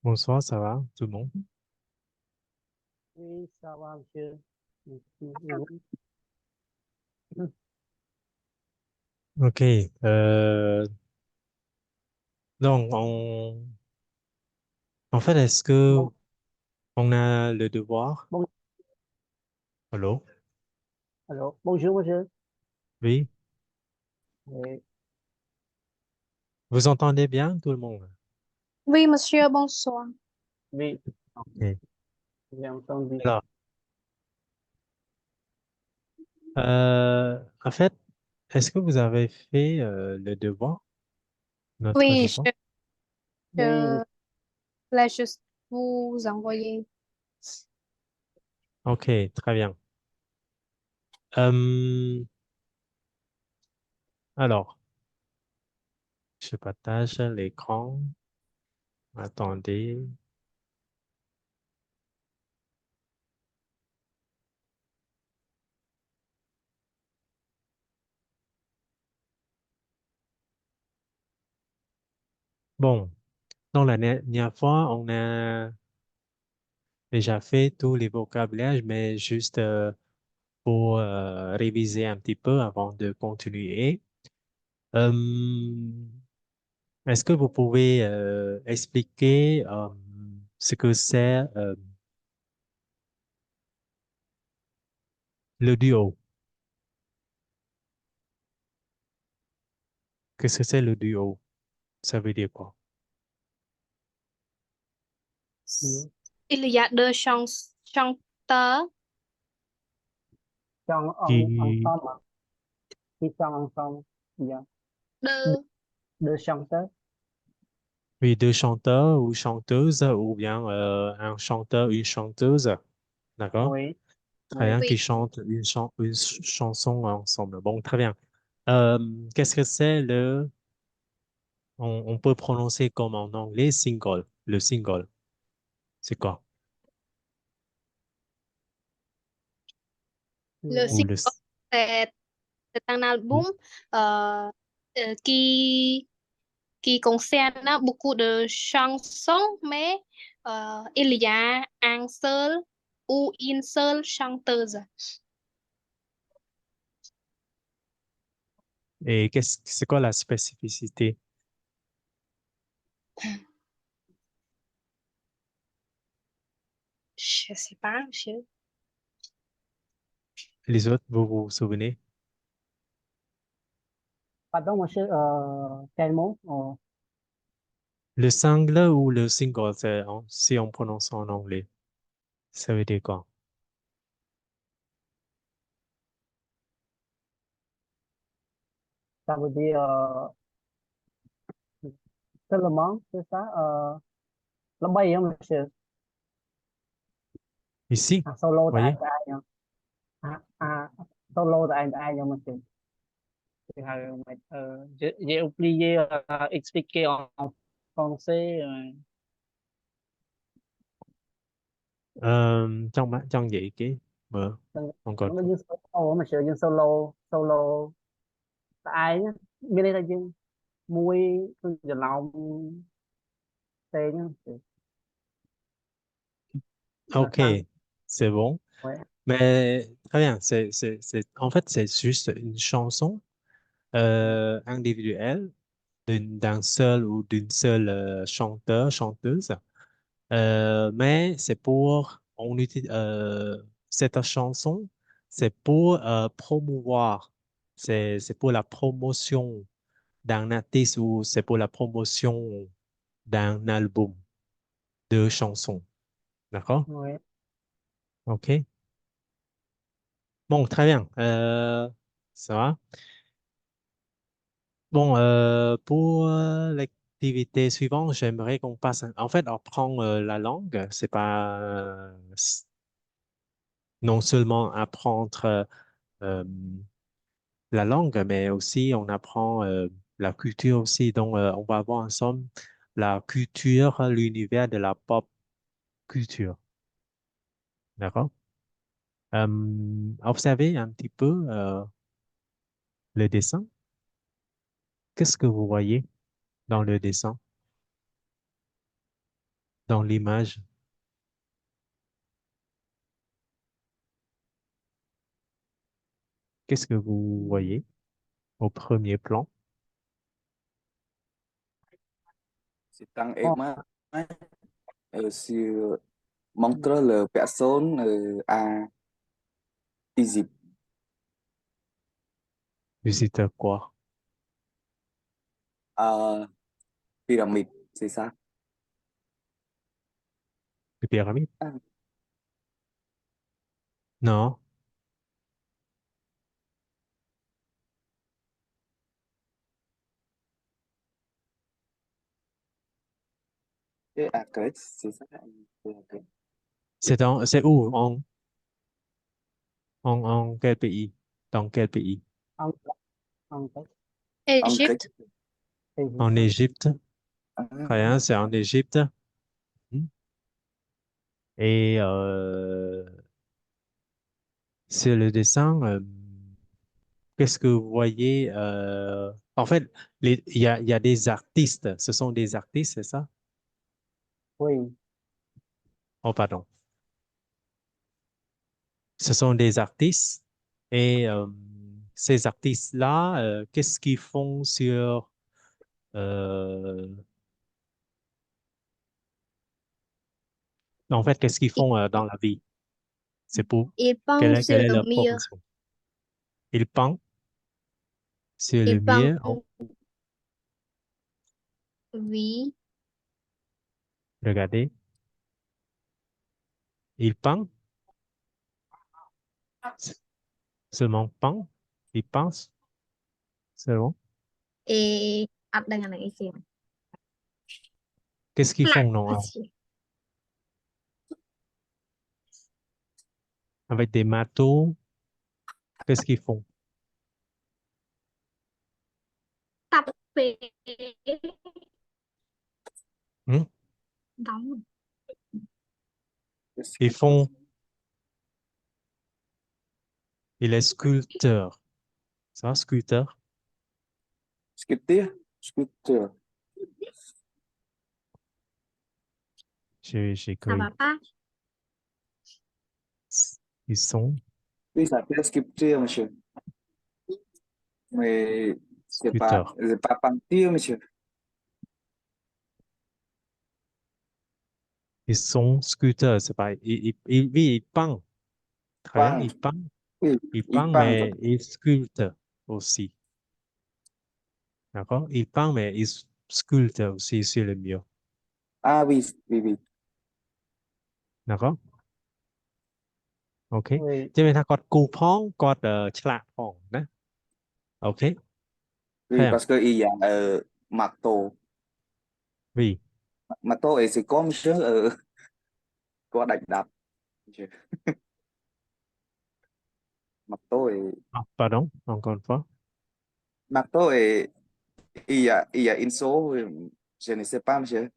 Bonsoir, ça va, tout le monde? Oui, ça va, monsieur. Et vous? Ok. Donc, en fait, est-ce que Bon, on a le devoir? bon, Allô? alors, bonjour, monsieur. Oui? Oui, Vous entendez bien, tout le monde? Oui, monsieur, bonsoir. oui, Ok. j'ai entendu. Alors, en fait, est-ce que vous avez fait le devoir, notre Oui, devoir? Oui, je voulais juste vous envoyer. Ok, très bien. Euh, alors, je partage l'écran. Attendez. Bon, dans la dernière fois, on a déjà fait tous les vocabulaires, mais juste pour réviser un petit peu avant de continuer. Euh, Est-ce que vous pouvez expliquer ce que c'est le duo? Qu'est-ce que c'est le duo? Ça veut dire quoi? oui. Il y a deux chanteurs, Chant Qui, ensemble, hein. Qui chant ensemble. Il y a deux, deux, deux chanteurs. oui, deux chanteurs ou chanteuses ou bien un chanteur, une chanteuse, d'accord? Oui, Très oui. bien, qui oui. chantent une chanson ensemble. Bon, très bien. Euh, qu'est-ce que c'est on peut prononcer comme en anglais single, le single, c'est quoi? Le Oui. Ou single, le, c'est c'est un album euh, qui concerne beaucoup de chansons, mais il y a un seul ou une seule chanteuse. et c'est quoi la spécificité? Je sais pas, monsieur. Les autres, vous vous souvenez? Pardon, monsieur, quel mot? Le single ou le single, si on prononce en anglais, ça veut dire quoi? Ça veut dire seulement, c'est ça? Là, bay, hein, monsieur? Ici, À, solo tại voyez? ai với ai nhá? Solo tại ai với ai nhá, monsieur? Thì, j'ai oublié expliquer en français. Trong vậy cái mở không còn Nó như solo mà sửa như solo tại ai nhá, bên đây là như mui tôi giờ lòng tê nhá. Là ok, sao? c'est bon. Ouais. Mais très bien, en fait, c'est juste une chanson individuelle d'un seul ou d'une seule chanteur, chanteuse. Mais c'est pour, on utilise, cette chanson, c'est pour promouvoir, c'est pour la promotion d'un artiste ou c'est pour la promotion d'un album de chansons. D'accord? Ouais. OK. Bon, très bien. Ça va. Bon, pour l'activité suivante, j'aimerais qu'on passe, en fait, apprendre la langue. C'est pas non seulement apprendre euh, la langue, mais aussi on apprend la culture aussi. Donc, on va voir ensemble la culture, l'univers de la pop culture. D'accord? Observez un petit peu le dessin. Qu'est-ce que vous voyez dans le dessin? dans l'image. Qu'est-ce que vous voyez au premier plan? C'est tăng Con ema sur montre le personne à Égypte. Visite quoi? Pyramide, c'est ça. Les pyramides? Ah, Non. Crète, c'est ça. Ok. C'est où? En quel pays? Dans quel pays? ông ông cái En Crète. Egypt. thì En Égypte. Ah, Très bien, c'est en Égypte. Mhm. Et sur le dessin, qu'est-ce que vous voyez? En fait, il y a des artistes. Ce sont des artistes, c'est ça? oui Oh, pardon. Ce sont des artistes. Et ces artistes-là, qu'est-ce qu'ils font sur... euh, en fait, qu'est-ce qu'ils Ils, font dans la vie? C'est pour... ils peint Quelle sur est le leur mur. profession? Ils peignent sur le Ils peint, mur. Oh, oui, regardez. Ils peignent s- seulement peignent. Ils pensent seulement. et à đây là cái gì? Qu'est-ce qu'ils Là, font non, avec des marteaux? Qu'est-ce qu'ils font? tập về Hmm? đóng Ils font... Il est sculpteur. Ça, sculpteur? Sculpture, sculpture. J'ai ça cru. va pas. Ils sont Oui, ça s'appelle sculpture, monsieur. Mais sculpteurs. c'est pas peinture, monsieur. Ils sont sculpteurs, c'est pas... Oui, ils peignent. Très bien, Peint, ils peignent. oui, Ils il peignent, peint. mais ils sculptent aussi. D'accord? Ils peignent, mais ils sculptent aussi sur le mur. Ah oui, oui, oui. D'accord? OK. oui ជឿថាគាត់គូផងគាត់ឆ្លាតផងណា OK. Oui, Thấy không? parce que il y a marteau. Oui. Marteau et c'est comme monsieur có đánh đập. Monsieur. Marteau et Ah, pardon, encore une fois. marteau et il y a une số, je ne sais pas, monsieur.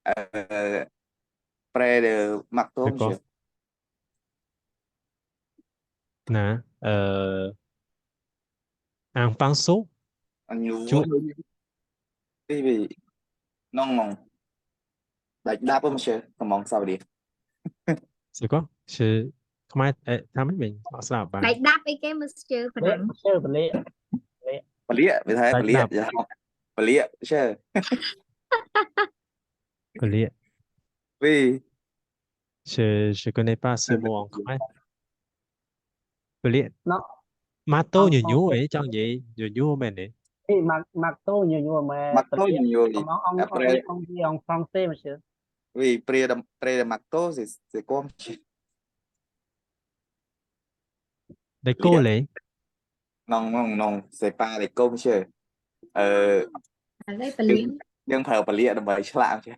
Euh, près de marteau, C'est quoi? monsieur. Nè, un pinceau, Anh nhú chuột. cái gì non non đánh đập không monsieur. Không mong sao đi. C'est quoi? Je... Comment... Thằng mấy mình họ sẽ làm bài. Lại đáp cái monsieur của เละ nắng. เชื่อไปเละเละ Palia, vì thế Đánh palia, đập. dạ không. Palia, chứ. Collier. Vì Je connais pas ce mot en khmer. Collier. nó Mato ông nhiều ông nhú ấy, chẳng vậy? Nhiều nhú bên này. cái mặt tôi nhiều nhưng mà marteau Brazil nhiều ông gì. ông đi ông đi ông français mà chưa Vì pre de marteau c'est comme Để cô lia. lấy. Non non non, c'est pas les comme chứ. Ờ Ở đây phần nhưng liễn. nhưng thờ palia là bởi làm chứ.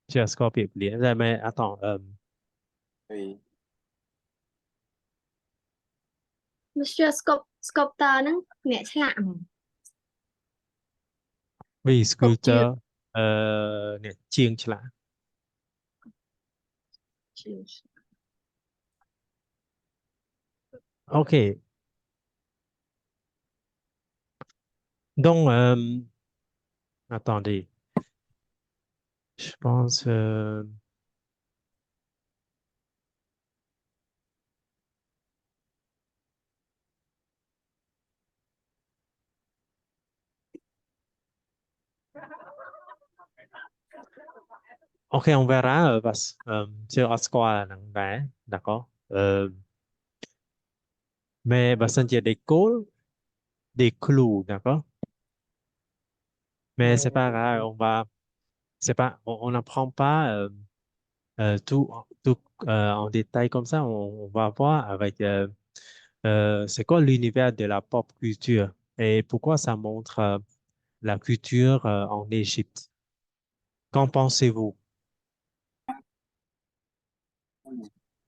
Chưa có việc lý ra mẹ. Attends. Vì Monsieur sculptor nó nghệឆ្លាក់ Oui, sculpture. sculpteur. Nè, chiêng chả. OK. Donc, attendez, je pense, ok, on verra parce sur Oscar là, vẽ, d'accord. Mais parce qu'il y a des calls, des clous, d'accord. Mais c'est pas grave, c'est pas, on n'apprend pas tout en détail comme ça. On va voir avec c'est quoi l'univers de la pop culture et pourquoi ça montre la culture en Égypte. Qu'en pensez-vous?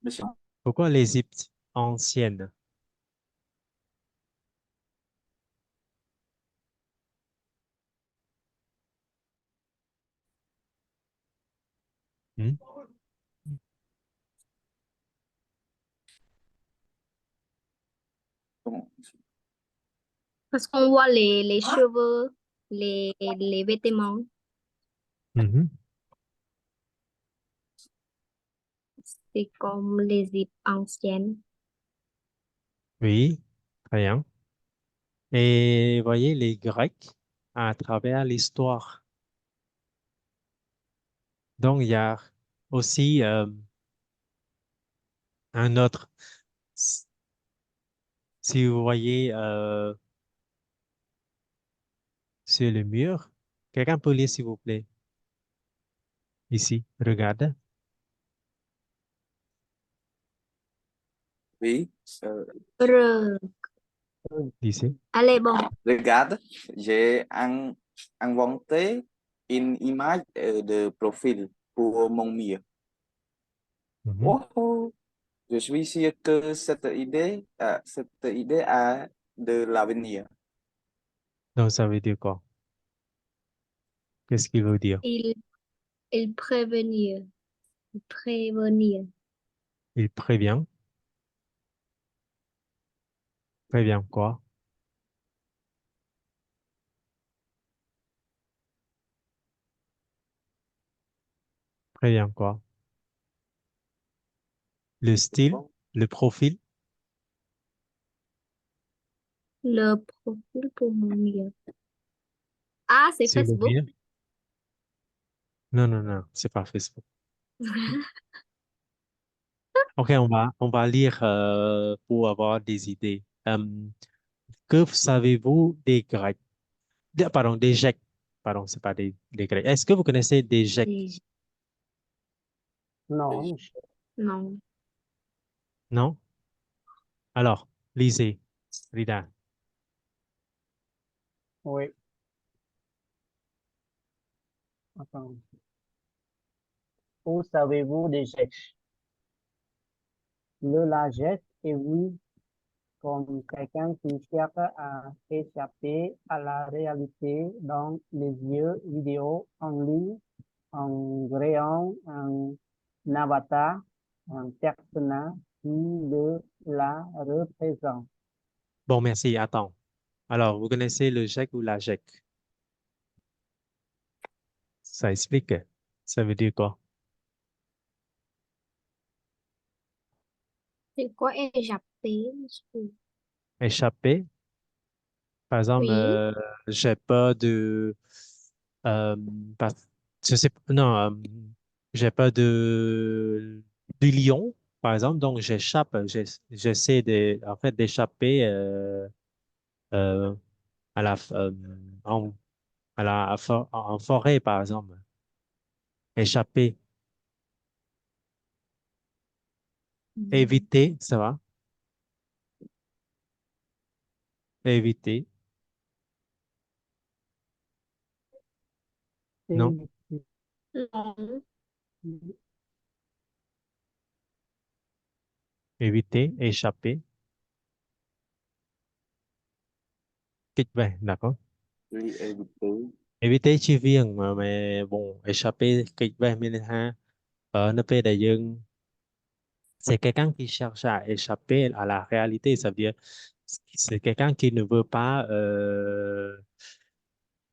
Monsieur. Pourquoi l'Égypte ancienne? Hmm? Comment? Parce qu'on voit les cheveux, les vêtements. Mhm. C'est comme l'Égypte ancienne. Oui, très bien. Et voyez les Grecs à travers l'histoire. Donc, il y a aussi un autre. Si vous voyez sur le mur, quelqu'un peut lire, s'il vous plaît. Ici, regarde, Oui, R. ici. Allez, bon. regarde, j'ai inventé une image de profil pour mon mur. Mhm. Wow, je suis sûr que cette idée a de l'avenir. Donc, ça veut dire quoi? Qu'est-ce qu'il veut dire? Il, il prévenir. Prévenir. Il prévient. Prévient quoi? Prévient quoi? Le style, le profil Le profil pour mon mur. Ah, c'est sur le Facebook. mur? Non, non, non, c'est pas Facebook. Ok, on va lire pour avoir des idées. Que savez-vous des Grecs? Pardon, des Grecs. Pardon, c'est pas des Grecs. Est-ce que vous connaissez des Grecs? Non, Non. Non? Alors, lisez. Rida. oui. Attends. Où savez-vous des gestes? Le largesse est vu comme quelqu'un qui cherche à échapper à la réalité dans les jeux vidéo en ligne en créant un avatar, un personnage qui la représente. Bon, merci. Attends. Alors, vous connaissez le GEC ou la GEC? Ça explique. Ça veut dire quoi? C'est quoi échapper? Échapper. Par exemple, Oui. j'ai peur de... euh, pas- je sais, non, j'ai peur du lion, par exemple. Donc, j'échappe. J'essaie en fait, d'échapper euh, à en, en forêt, par exemple. Échapper. Mm. Éviter, ça va? Éviter. Non? Et Non. Éviter, échapper. Kịch về, d'accord. Oui, éviter. Éviter chi viên mà bon échapper kịch về mình ha. Nó fait đại dương. C'est quelqu'un qui cherche à échapper à la réalité. Ça veut dire c'est quelqu'un qui ne veut pas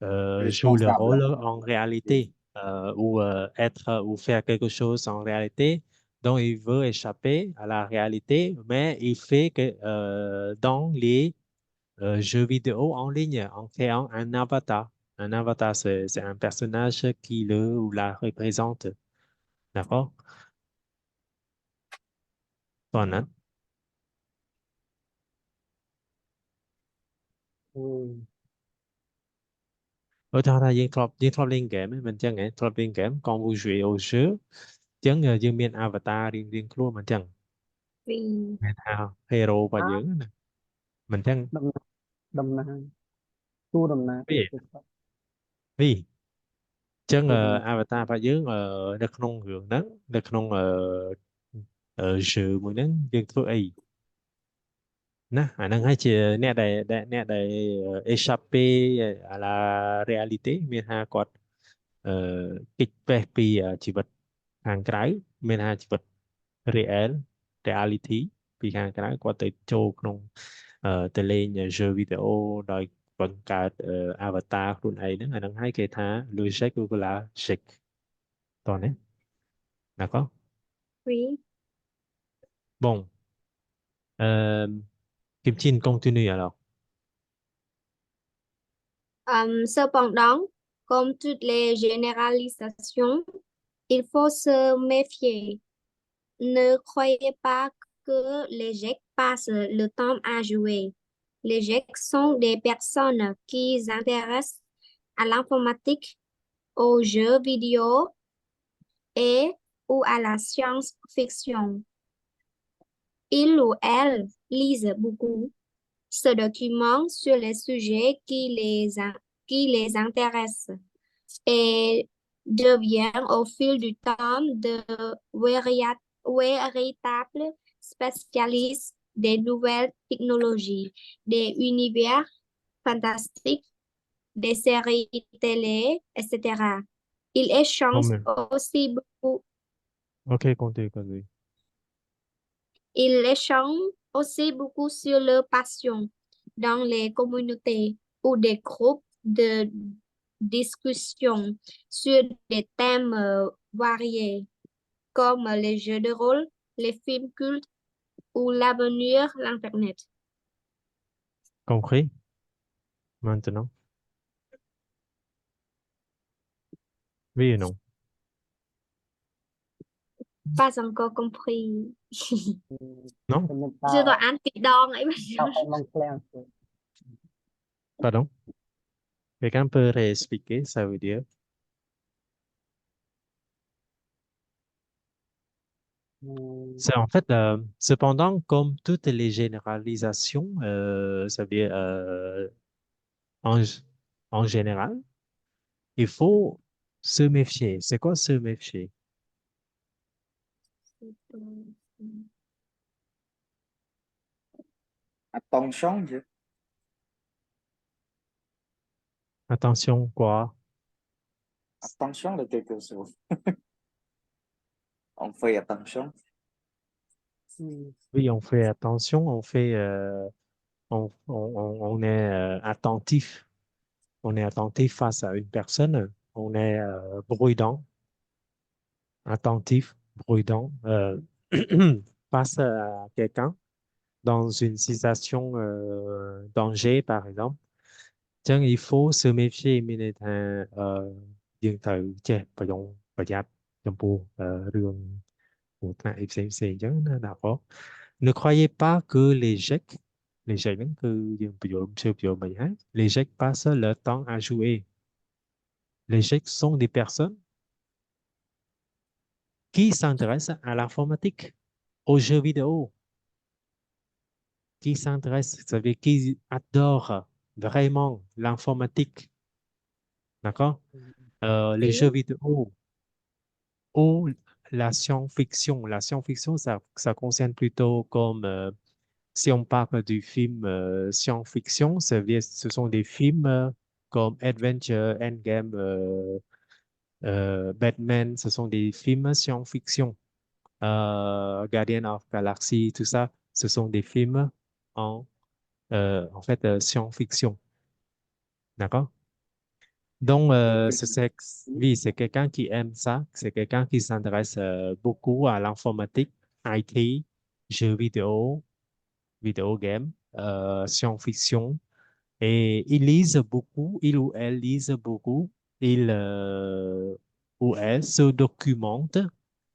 joue le responsable. rôle en réalité ou être ou faire quelque chose en réalité dont il veut échapper à la réalité, mais il fait que dans les jeux vidéo en ligne en créant un avatar. Un avatar, c'est un personnage qui le ou la représente. D'accord? Còn anh, Ừ. ở trong đây Duyên Thọ liên game ấy, mình chẳng nghe Thọ liên game còn vui jouer au jeu chẳng Dương miền avatar riêng riêng luôn mình chẳng vì nghe thao hero và À, dưỡng nè mình chẳng đầm đầm nà tu đầm nà vì vì chẳng tu đầm nà avatar và dưỡng đất nông hưởng nắng đất nông ở jeu mình nắng Dương Thọ ấy nè anh đang hay chỉ nè đây échapper à la réalité miền Hà quạt kịch về vì chỉ vật hàng cái miền Hà chỉ vật real reality ពីខាងក្រៅគាត់ទៅចូលក្នុងទៅលេង jeu video ដោយបង្កើត avatar ខ្លួនឯងហ្នឹងអាហ្នឹងហើយគេថា logic ou la chic តោះណា d'accord oui. bon Kim Chin continue alors Cependant, comme toutes les généralisations, il faut se méfier. Ne croyez pas que les GEC passent le temps à jouer. Les GEC sont des personnes qui s'intéressent à l'informatique, aux jeux vidéo et ou à la science-fiction. Ils ou elles lisent beaucoup, se documentent sur les sujets qui les intéressent et deviennent au fil du temps de véritables spécialistes des nouvelles technologies, des univers fantastiques, des séries télé, etc. Ils bon échangent mais aussi beaucoup, ok continue ils échangent aussi beaucoup sur leur passion dans les communautés ou des groupes de discussion sur des thèmes variés, comme les jeux de rôle, les films cultes ou l'avenir, l'Internet. compris maintenant oui ou non Pas encore compris. ừ. non Cho nên Chưa có tao ăn thịt đòn ấy. tao phải mong clear pardon quelqu'un peut réexpliquer ça veut dire ừ. c'est en fait cependant comme toutes les généralisations ça veut dire en, en général, il faut se méfier. C'est quoi se méfier? Attention chứ. Attention, quoi? Attention là quelque chose. On fait attention. Ừ. Oui, on fait attention, on est attentif. On est attentif face à une personne. On est prudent, attentif, prudent face à quelqu'un dans une situation danger, par exemple. Chứ il faut se méfier មានន័យថាយើងត្រូវចេះប្រយ័ត្នចំពោះរឿងគ្រោះថ្នាក់អីផ្សេងអញ្ចឹងណាដាក់ផង Ne croyez pas que les jeunes ហ្នឹងគឺយើងបញ្យល់ជឿបញ្យល់មិនហើយ les jeunes passent leur temps à jouer les jeunes sont des personnes qui s'intéressent à l'informatique aux jeux vidéo qui s'intéressent ça veut dire qui adorent vraiment l'informatique d'accord les jeux Oui, vidéo ou la science-fiction. La science-fiction, ça concerne plutôt comme si on parle du film science-fiction, ce sont des films comme Adventure, Endgame, Batman, ce sont des films science-fiction. Guardian of Galaxy, tout ça, ce sont des films en fait science-fiction. D'accord? Donc, Ok. oui, c'est quelqu'un qui aime ça. C'est quelqu'un qui s'intéresse beaucoup à l'informatique, IT, jeux vidéo game, science-fiction. Et ils lisent beaucoup, il ou elle lise beaucoup. Il ou elle se documente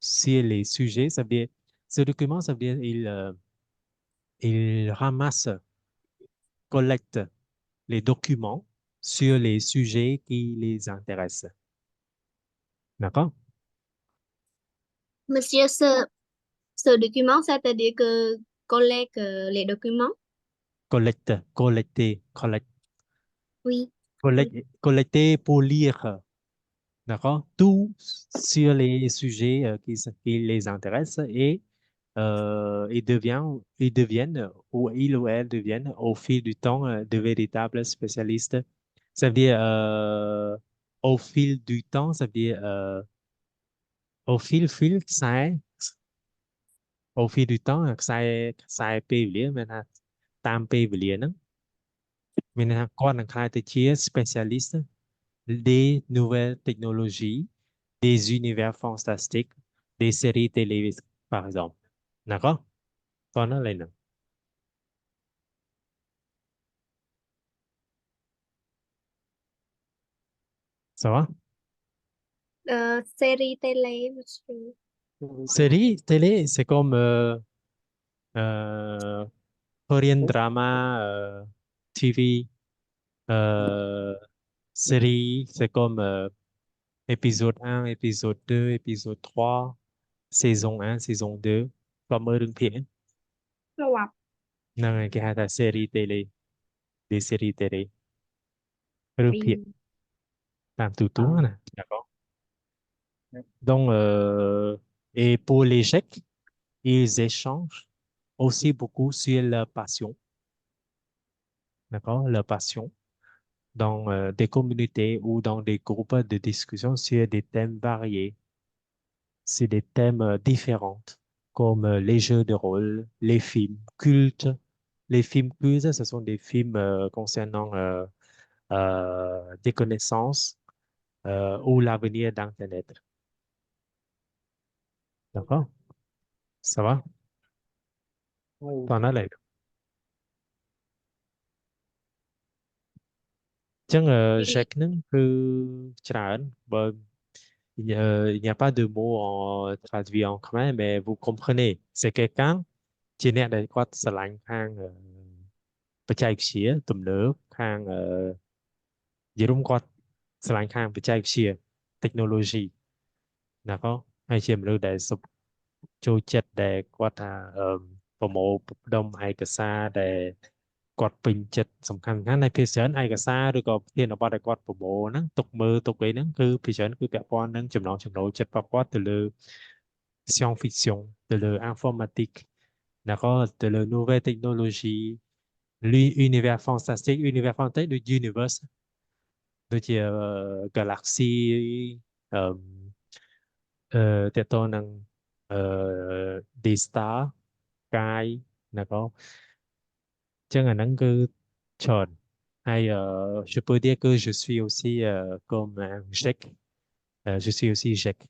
sur les sujets. Ça veut dire, se documente, ça veut dire il ramasse, collecte les documents sur les sujets qui les intéressent. D'accord? Monsieur, ce document, ça veut dire que collecte les documents? Collecter, Oui. Oui. collecter pour lire. D'accord? Tout sur les sujets qui les intéressent et ils deviennent, ou ils ou elles deviennent au fil du temps de véritables spécialistes. Ça veut dire, au fil du temps, ça veut dire, sai, au fil du temps, sai ពេលវេលាមានថាតាមពេលវេលាហ្នឹងមានន័យថាគាត់នឹងក្លាយទៅជា spécialiste des nouvelles technologies, des univers fantastiques, des séries télé, par exemple. D'accord? Còn nó lên nữa. Ça va? Série télé, monsieur. Série télé, c'est comme euh, Korean drama, TV, euh, série, c'est comme épisode 1, épisode 2, épisode 3, saison 1, saison 2, comme ở đường phiến. ប្រវត្តិ Nên là cái hai là série télé, des séries télé. Đường ពី phiến, làm tù À, tú nè. D'accord. Donc, et pour les Tchèques, ils échangent aussi beaucoup sur leur passion, d'accord, leur passion dans des communautés ou dans des groupes de discussion sur des thèmes variés, sur des thèmes différents, comme les jeux de rôle, les films cultes. Les films cultes, ce sont des films concernant des connaissances ou l'avenir d'Internet. D'accord? Ça va? oui. T'en as l'air. ចឹង ពី Jack ហ្នឹងគឺច្រើនបើil n'y a pas de mot en traduit en khmer mais vous comprenez c'est quelqu'un ជាអ្នកដែលគាត់ស្រឡាញ់ខាងបច្ចេកវិទ្យាទំនើបខាងនិយាយរួមគាត់ស្រឡាញ់ខាងបច្ចេកវិទ្យា technology ណាក៏ហើយជាមនុស្សដែលចូលចិត្តដែលគាត់ថាប្រមូលផ្ដុំឯកសារដែលគាត់ពេញចិត្តសំខាន់ហើយភាគច្រើនឯកសារឬក៏ប្រធានបទដែលគាត់ប្រមូលហ្នឹងទុកមើលទុកអីហ្នឹងគឺភាគច្រើនគឺពាក់ព័ន្ធនឹងចំណង់ចំណូលចិត្តរបស់គាត់ទៅលើ science fiction ទៅលើ informatique ណាក៏ទៅលើ nouvelle technologie l'univers fantastique ដូច universe ដូចជា galaxy អឺតកតងនឹង des stars កាយណាក៏ចឹងអាហ្នឹងគឺច្រើនហើយje peux dire que je suis aussi comme un geek je suis aussi geek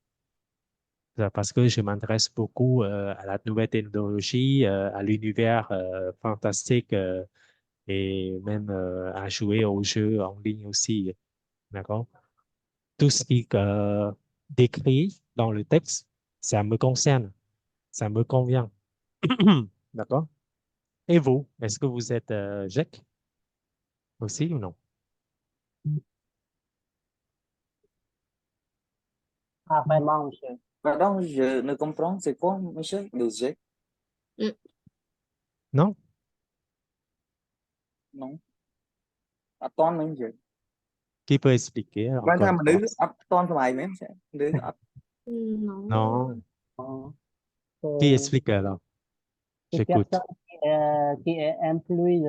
parce que je m'intéresse beaucoup à la nouvelle technologie à l'univers fantastique et même à jouer aux jeux en ligne aussi d'accord tout ce qui décrit dans le texte ça me concerne ça me convient d'accord et vous est-ce que vous êtes geek aussi ou non Ah, vraiment, monsieur. Pardon, je ne comprends, c'est quoi, monsieur, le jet? ừ. non Non, attends, mình jet. qui peut expliquer Bạn encore tham une mà fois nữ attends cho mày mém sẽ nữ Ừ, nó non Ờ, qui c'est explique alors c'est quelqu'un j'écoute qui est inclus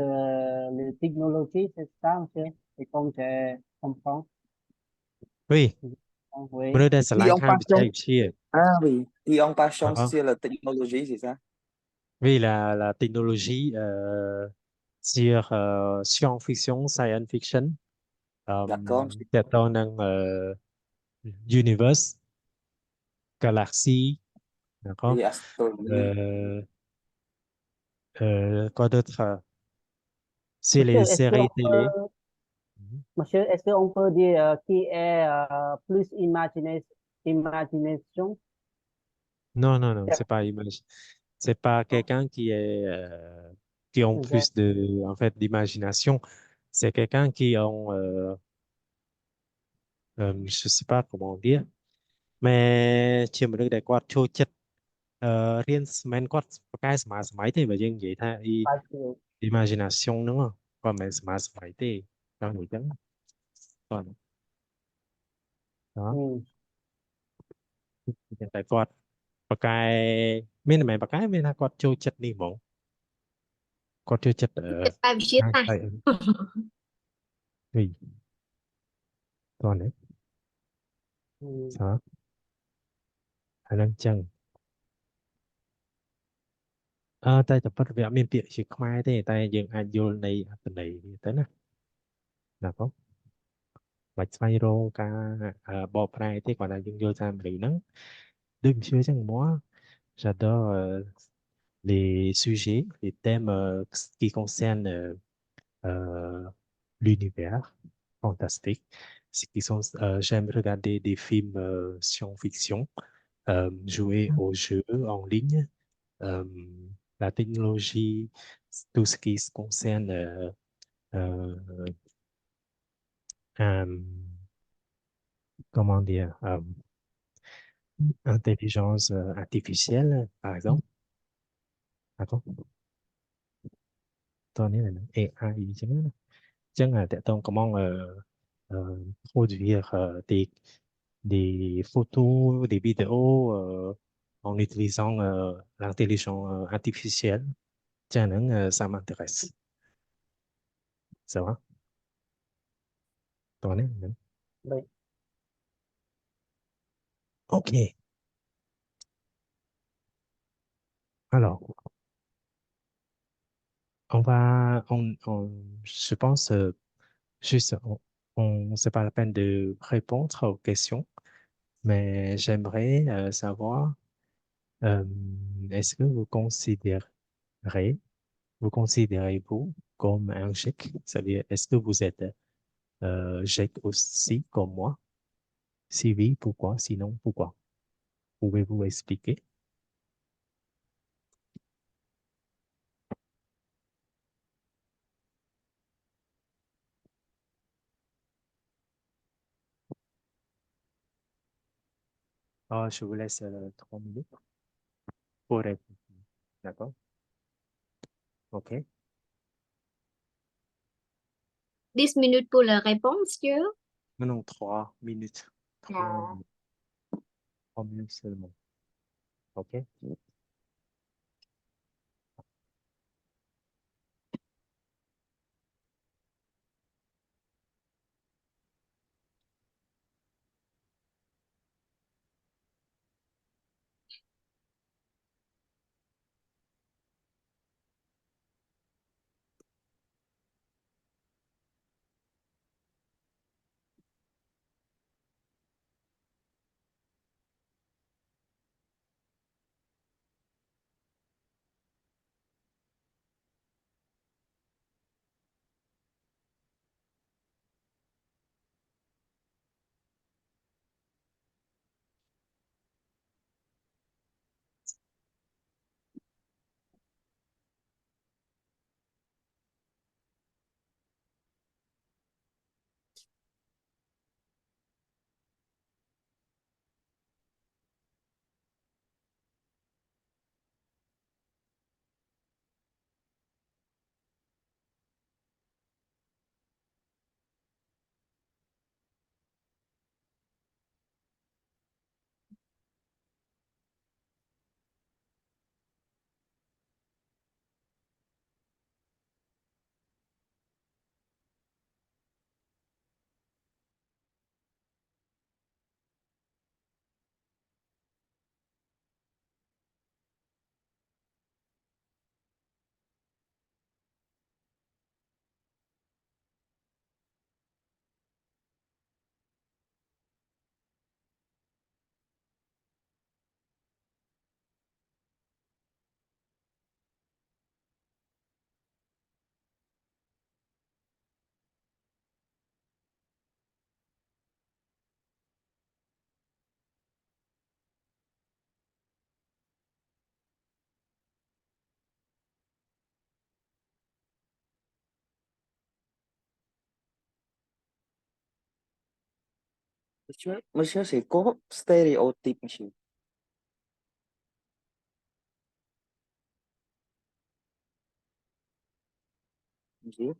les technologies, c'est ça, monsieur? Et comme je comprends, oui oui. មនុស្សដែលស្រឡាញ់ Thì ông ខាងបច្ចេក passion វិទ្យា ah oui thì ông passion Ờ. sur la technologie c'est ça Oui, la technologie sur science-fiction, science fiction, D'accord, monsieur. តើតើនឹងuniverse galaxie d'accord Oui, astronomie. euh, quoi d'autre c'est Monsieur, les séries télé. Mhm. monsieur, est-ce qu'on peut dire qui est plus imagination? Non, non, non, C'est c'est pas image. C'est pas quelqu'un qui ont exact. plus de, en fait, d'imagination. C'est quelqu'un qui ont, je sais pas comment dire, mais ជាមនុស្សដែលគាត់ចូលចិត្តរៀនមិនគាត់ប្រកែសម័យទេបើយើងនិយាយថា Pas sûr. imagination ហ្នឹងគាត់មិនសម័យទេចង់និយាយចឹងគាត់Ừ. đóតែគាត់ប្រកែមានតែប្រកែមានថាគាត់ចូលចិត្តនេះហ្មងគាត់ចូលចិត្តចិត្តបែបវិទ្យាសាស្ត្រ ហើយតោះនេះ Ừ. អាហ្នឹងចឹងតែតែប៉ុតវាអត់មានពាក្យជាខ្មែរទេតែយើងអាចយល់នៃអត្ថន័យវាទៅណាណាបង បាច់ស្វែងរកការបកប្រែទេគ្រាន់តែយើងយល់ថាមនុស្សហ្នឹងដូចខ្ញុំជឿចឹងmoi j'adore les sujets les thèmes qui concernent l'univers fantastique ce qui sont j'aime regarder des films science-fiction jouer aux jeux en ligne euh, la technologie tout ce qui se concerne euh, euh, comment dire intelligence artificielle, par exemple. Attends, attendez, là, AI, chẳng là comment produire des photos, des vidéos en utilisant l'intelligence artificielle. Tiens, ça m'intéresse. Ça va? Attendez, là. Oui. OK. Alors, je pense, juste, c'est pas la peine de répondre aux questions, mais j'aimerais savoir, euh, est-ce que vous considérez-vous comme un geek? C'est-à-dire, est-ce que vous êtes geek aussi comme moi? Si oui, pourquoi? Sinon, pourquoi? Pouvez-vous expliquer? Ah, je vous laisse 3 minutes pour répondre. D'accord? OK. 10 minutes pour la réponse, chứ. Non, non, 3 minutes. Trois À, minutes. 3 minutes seulement. OK? Monsieur, c'est quoi stéréotype, monsieur? Monsieur,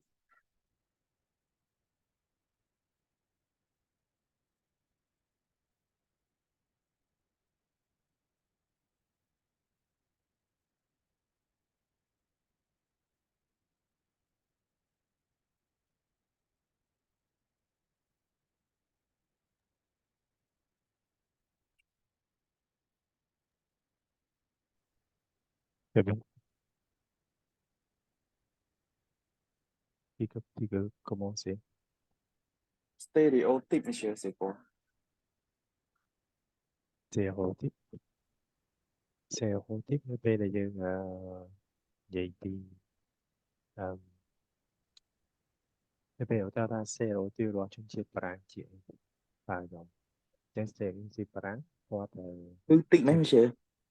Très bien. Tu peux commencer. stéréotype, monsieur, c'est quoi? Stéréotype. Stéréotype bây là dân vậy thì ờ, bây giờ ta ta stéréotype đó chúng ta bàn chuyện và dòng chính xác những gì bàn hoặc là Lương tích mấy, monsieur?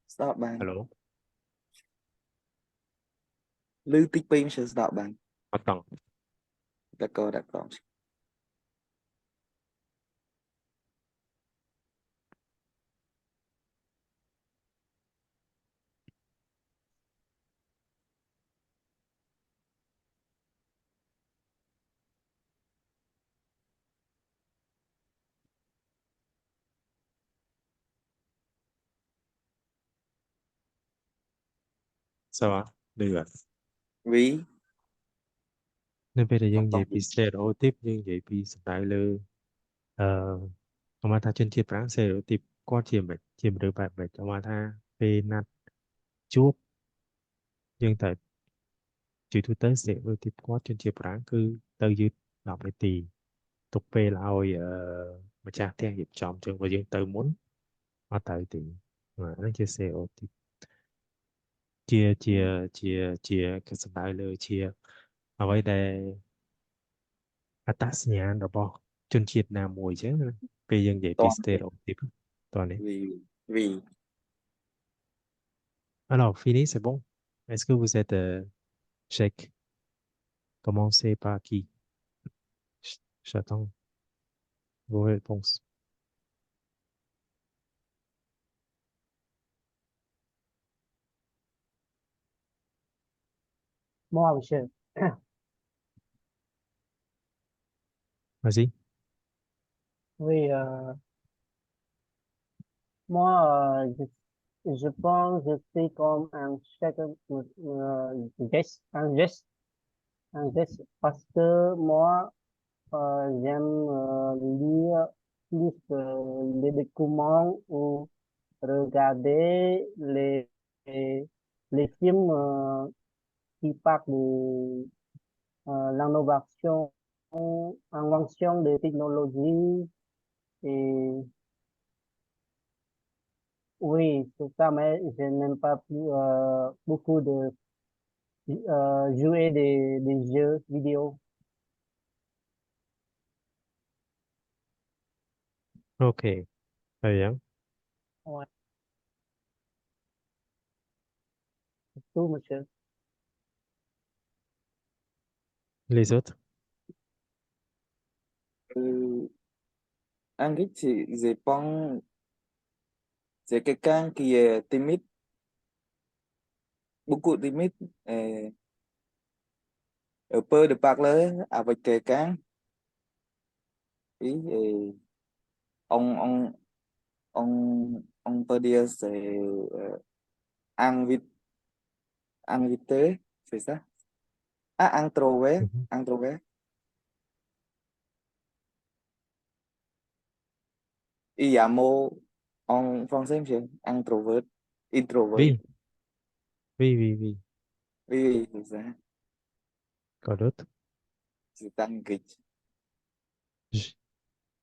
Stop bạn. alo Lương tích pay, monsieur, stop bạn. hoạt động D'accord, d'accord. sao ạ được Oui, nên bây giờ dân vậy j'entends thì bien. stéréotype dân vậy thì style ờ mà ta trên chiếc bàn stéréotype có chiếm được bài bài cho mà ta về nát chuốc dân tại chỉ thu tới stéréotype có trên chiếc bàn cứ từ dưới đọc cái tì tục về là ôi mà cha theo hiệp chọn trường và dân từ muốn ở tại thì mà nó chia sẻ thì chia cái style lời chia ở đây đây atas nhà đó bỏ chân chiết nam mùi chứ bây giờ vậy Toàn thế. stereotype toàn đấy Oui, oui. alors fini c'est bon est-ce que vous êtes chèque commencez par qui j'attends vos réponses Moi, monsieur. vas-y Oui, moi, je pense que je suis comme un chef, un geste, un geste, parce que moi, j'aime lire plus les documents ou regarder les films qui parlent de l'innovation, invention des technologies. Et oui, c'est ça, mais je n'aime pas plus, beaucoup de jouer des jeux vidéo. ok très bien Ouais, c'est tout, monsieur. les autres Anh thích thì je pense c'est quelqu'un qui est timide, beaucoup timide, peur de parler avec quelqu'un. Et on, on, on peut dire c'est invité, invité, c'est ça? Ah, introvert, Mhm. introvert. Il y a un mot en français, monsieur, introvert, introvert. oui oui Oui, c'est ça. có d'autres C'est anglais. J-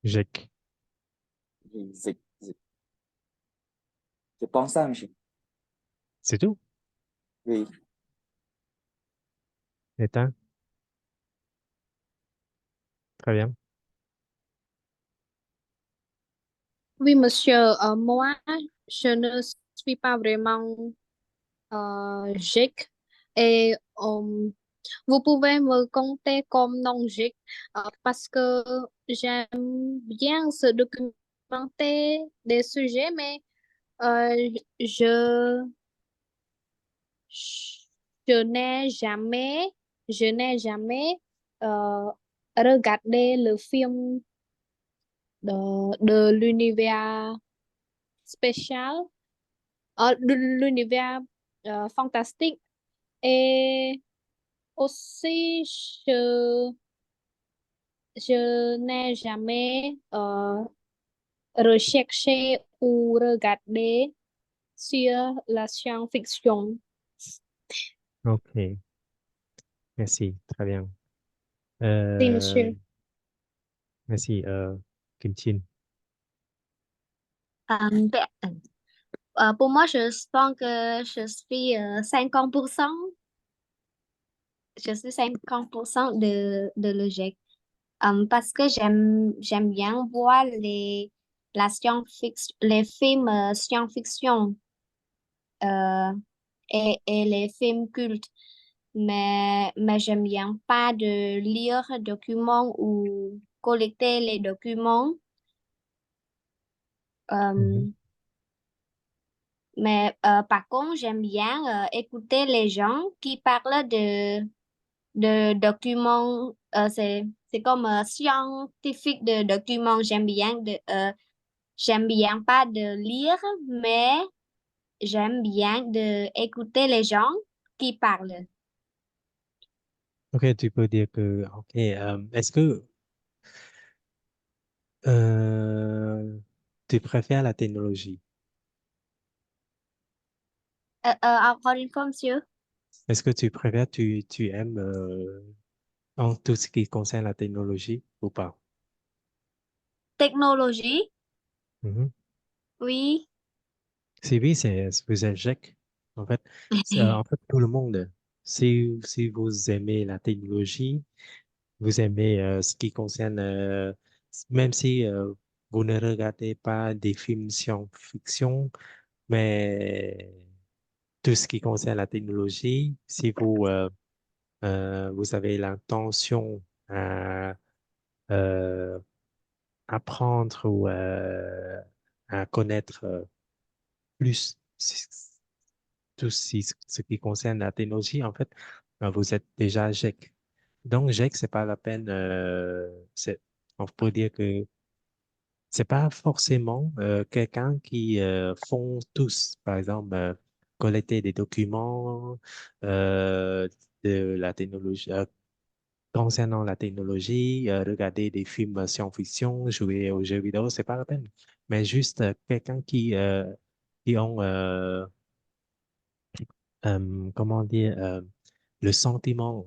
Jacques Oui, je pense ça, monsieur. c'est tout Oui. éteint très bien Oui, monsieur, moi, je ne suis pas vraiment geek et vous pouvez me compter comme non geek parce que j'aime bien ce document inventer des sujets, mais euh, je, je n'ai jamais, je n'ai jamais euh, regardé le film de l'univers spécial, de l'univers fantastique. Et aussi, je n'ai jamais recherché ou regardé sur la science-fiction. OK, merci, très bien. Oui, Euh, monsieur. merci, Kim Chin. Pour moi, je pense que je suis 50%. Je suis 50% de logique. Parce que j'aime bien voir la science-fiction, les films science-fiction euh, et les films cultes. Mais j'aime bien pas de lire documents ou collecter les documents. Mhm. Euh, mais par contre, j'aime bien écouter les gens qui parlent de documents. C'est comme scientifique de documents. J'aime bien pas de lire, mais j'aime bien de écouter les gens qui parlent. OK, tu peux dire que, OK, est-ce que euh, tu préfères la technologie? Encore une fois, monsieur, Est-ce que tu préfères, tu aimes en tout ce qui concerne la technologie ou pas? technologie, Mhm. oui. Si oui, vous êtes Jacques. En fait, en fait, tout le monde, si vous aimez la technologie, vous aimez ce qui concerne, même si vous ne regardez pas des films science-fiction, mais tout ce qui concerne la technologie, si vous avez l'intention à euh, apprendre ou à connaître plus tout ce qui concerne la technologie, en fait, vous êtes déjà GEC. Donc, GEC, c'est pas la peine, on peut dire que c'est pas forcément quelqu'un qui font tous, par exemple, collecter des documents euh, de la technologie, concernant la technologie, regarder des films science-fiction, jouer aux jeux vidéo, c'est pas la peine. Mais juste quelqu'un qui ont, comment dire, le sentiment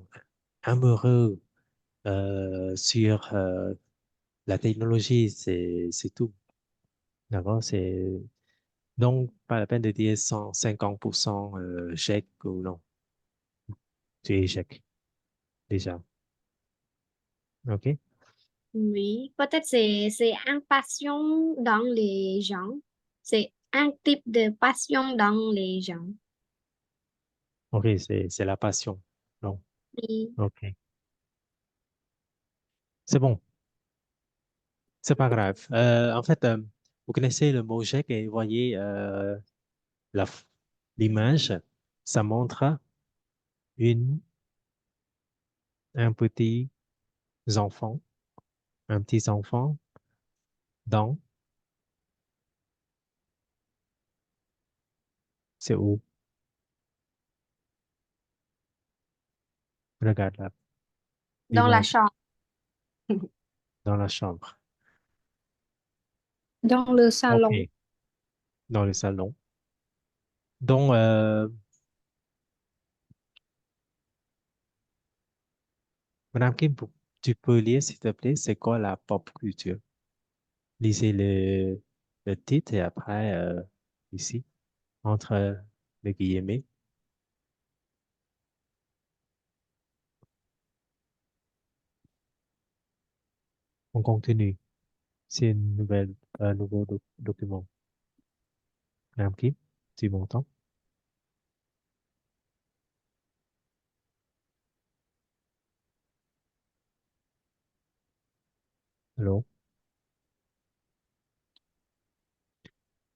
amoureux sur la technologie, c'est tout. D'accord? Donc, pas la peine de dire 150% chèque ou non. Tu es échec, déjà. OK? Oui, peut-être c'est un passion dans les gens. C'est un type de passion dans les gens. OK, c'est la passion. Non. Oui. OK. C'est bon. C'est pas grave. En fait, vous connaissez le mot chèque et voyez la, f- l'image. Ça montre une, un petit enfant, un petit enfant dans, c'est où? Regarde là, Dans la l'image chambre. dans la chambre. Dans le salon. OK. Dans le salon. Donc, Madame Kim, tu peux lire, s'il te plaît, c'est quoi la pop culture? Lisez le titre et après, ici, entre les guillemets, on continue. C'est un nouveau document. Madame Kim, tu m'entends? Allô?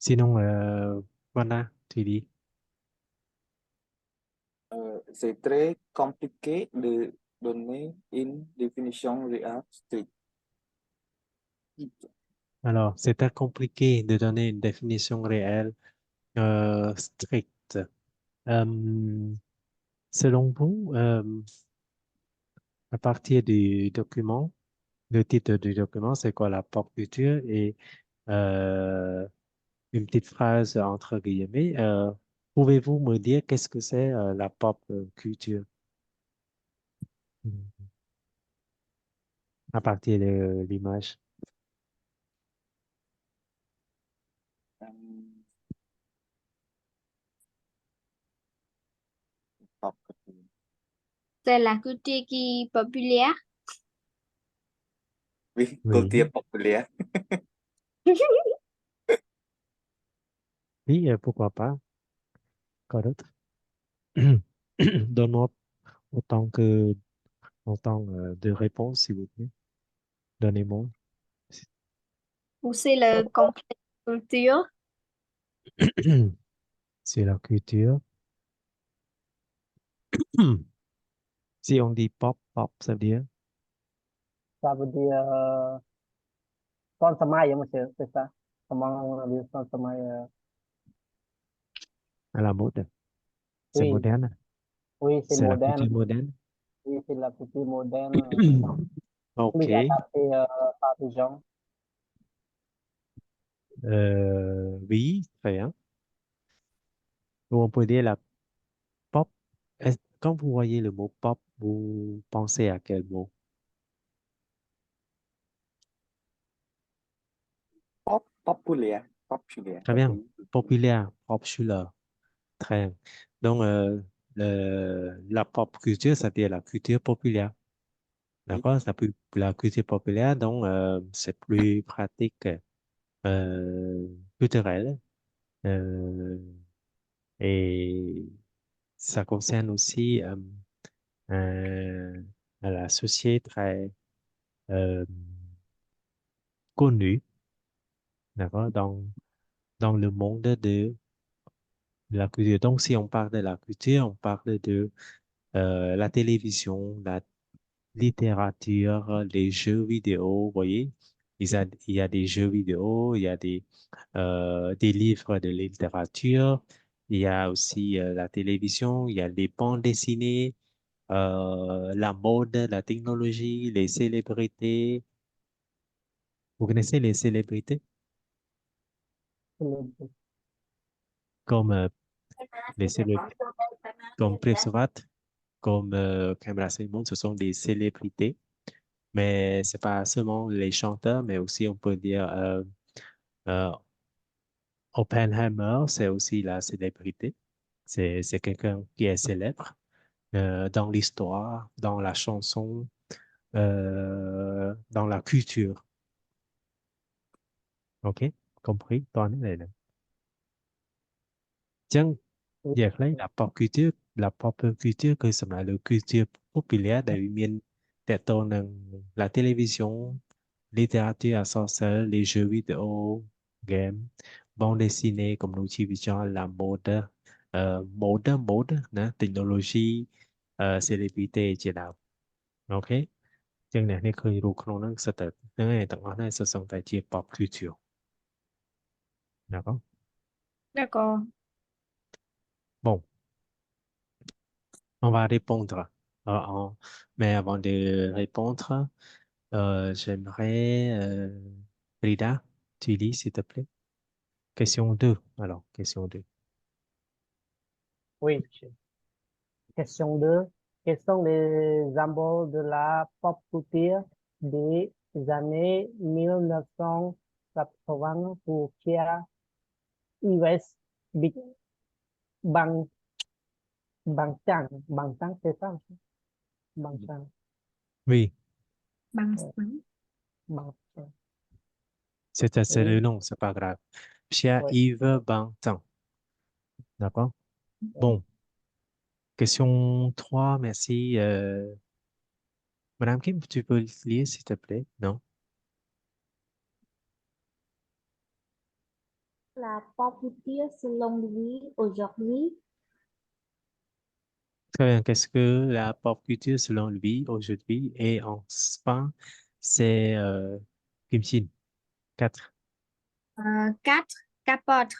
Sinon, voilà, tu dis. C'est très compliqué de donner une définition réelle stricte. Alors, c'est très compliqué de donner une définition réelle stricte. Selon vous, à partir du document, le titre du document, c'est quoi la pop culture et euh, une petite phrase entre guillemets. Pouvez-vous me dire qu'est-ce que c'est la pop culture à partir de l'image? Euh, pop culture. C'est la culture qui est populaire. Oui, Oui, culture populaire. oui, pourquoi pas. Quoi d'autre? Donne-moi autant de réponses, s'il vous plaît. Donnez-moi. Ou c'est le complexe culture. C'est la culture. Si on dit pop, pop, ça veut dire Ça veut dire son samay, monsieur, c'est ça. Comment on dit son samay? à la mode. C'est Oui, moderne. oui, c'est C'est la moderne. culture moderne. Oui, c'est la culture moderne, OK. plus adaptée par les gens. Oui, très bien. Ou on peut dire la pop. Quand vous voyez le mot pop, vous pensez à quel mot? Populaire. Populaire. Très bien. Populaire, popular. Très bien. Donc, la pop culture, ça veut dire la culture populaire. Oui. D'accord? La culture populaire, donc, c'est plus pratique, euh, culturel. euh, et ça concerne aussi euh, la société très euh, connue, d'accord, dans le monde de la culture. Donc, si on parle de la culture, on parle de la télévision, la littérature, les jeux vidéo, vous voyez. Il y a des jeux vidéo, il y a des livres de littérature, il y a aussi la télévision, il y a les bandes dessinées, la mode, la technologie, les célébrités. Vous connaissez les célébrités comme les célébrités comme Chris Pratt, comme Kamala Simon, ce sont des célébrités. Mais c'est pas seulement les chanteurs, mais aussi on peut dire euh, Oppenheimer, c'est aussi la célébrité. C'est quelqu'un qui est célèbre dans l'histoire, dans la chanson, dans la culture. OK? Compris? Toán này nè. Chăng Oui, việc lấy là pop culture คือสำหรับ le culture populaire đại miền tại tôn la télévision, littérature à sorcière, les jeux vidéo, game, bande dessinée comme nous chỉ la mode, mode nè, technologie, célébrité ជាដើម OK ចឹងអ្នកនេះឃើញរូបក្នុងហ្នឹងសិតតែហ្នឹងឯងទាំងអស់ហ្នឹងសុទ្ធសឹងតែជា pop culture ណាបង D'accord. Bon, on va répondre. Mais avant de répondre, j'aimerais, Rida, tu lis, s'il te plaît. Question 2. Alors, question 2. oui, monsieur. Question 2. Quels sont les symboles de la pop culture des années 1980 pour Kia US Big Bang Bang Chang, c'est ça, monsieur? Bang Chang, Oui, Bằng ouais, phẳng. Bang Chang. c'est le Oui, nom, c'est pas grave. Pierre oui, Yves Bantan. D'accord? oui. Bon, question 3, merci. Madame Kim, tu peux le lire, s'il te plaît? Non? La pop culture selon lui aujourd'hui. Très bien. Qu'est-ce que la pop culture selon lui aujourd'hui? Et en Espagne, c'est Kim Chin. 4. Quatre, qu'apporte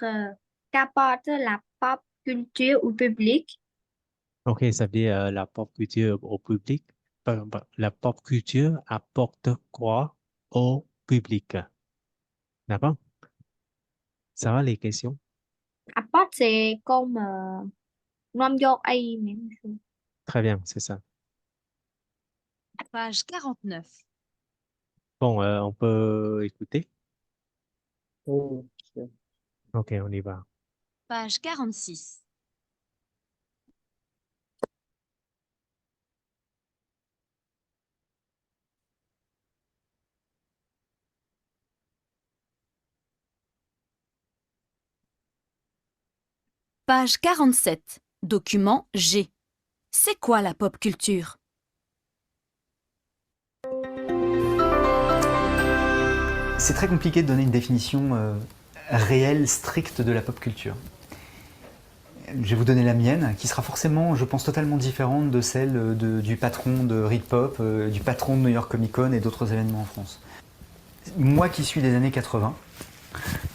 la pop culture au public? OK, ça veut dire la pop culture au public. La pop culture apporte quoi au public? D'accord? Ça va les questions? Apporte, c'est comme nom vô ai nè. Très bien, c'est ça. Page 49. Bon, on peut écouter? Oui, monsieur. OK, on y va. Page 46. Page 47. Document G. C'est quoi la pop culture? C'est très compliqué de donner une définition réelle, stricte de la pop culture. Je vais vous donner la mienne, qui sera forcément, je pense, totalement différente de celle du patron de Ritpop, du patron de New York Comic Con et d'autres événements en France. Moi qui suis des années 80,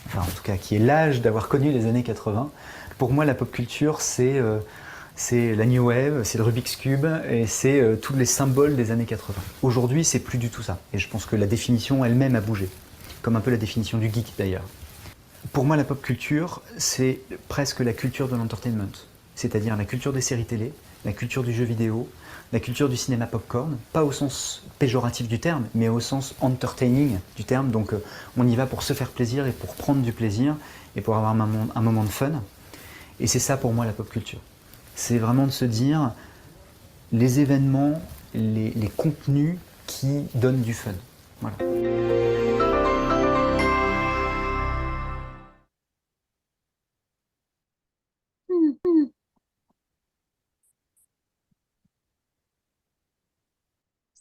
enfin en tout cas qui ai l'âge d'avoir connu les années 80, pour moi la pop culture c'est la New Wave, c'est le Rubik's Cube et c'est tous les symboles des années 80. Aujourd'hui c'est plus du tout ça, et je pense que la définition elle-même a bougé, comme un peu la définition du geek d'ailleurs. Pour moi, la pop culture, c'est presque la culture de l'entertainment, c'est-à-dire la culture des séries télé, la culture du jeu vidéo, la culture du cinéma popcorn, pas au sens péjoratif du terme, mais au sens entertaining du terme. Donc on y va pour se faire plaisir et pour prendre du plaisir et pour avoir un moment de fun. Et c'est ça pour moi la pop culture. C'est vraiment de se dire les événements, les contenus qui donnent du fun. Voilà.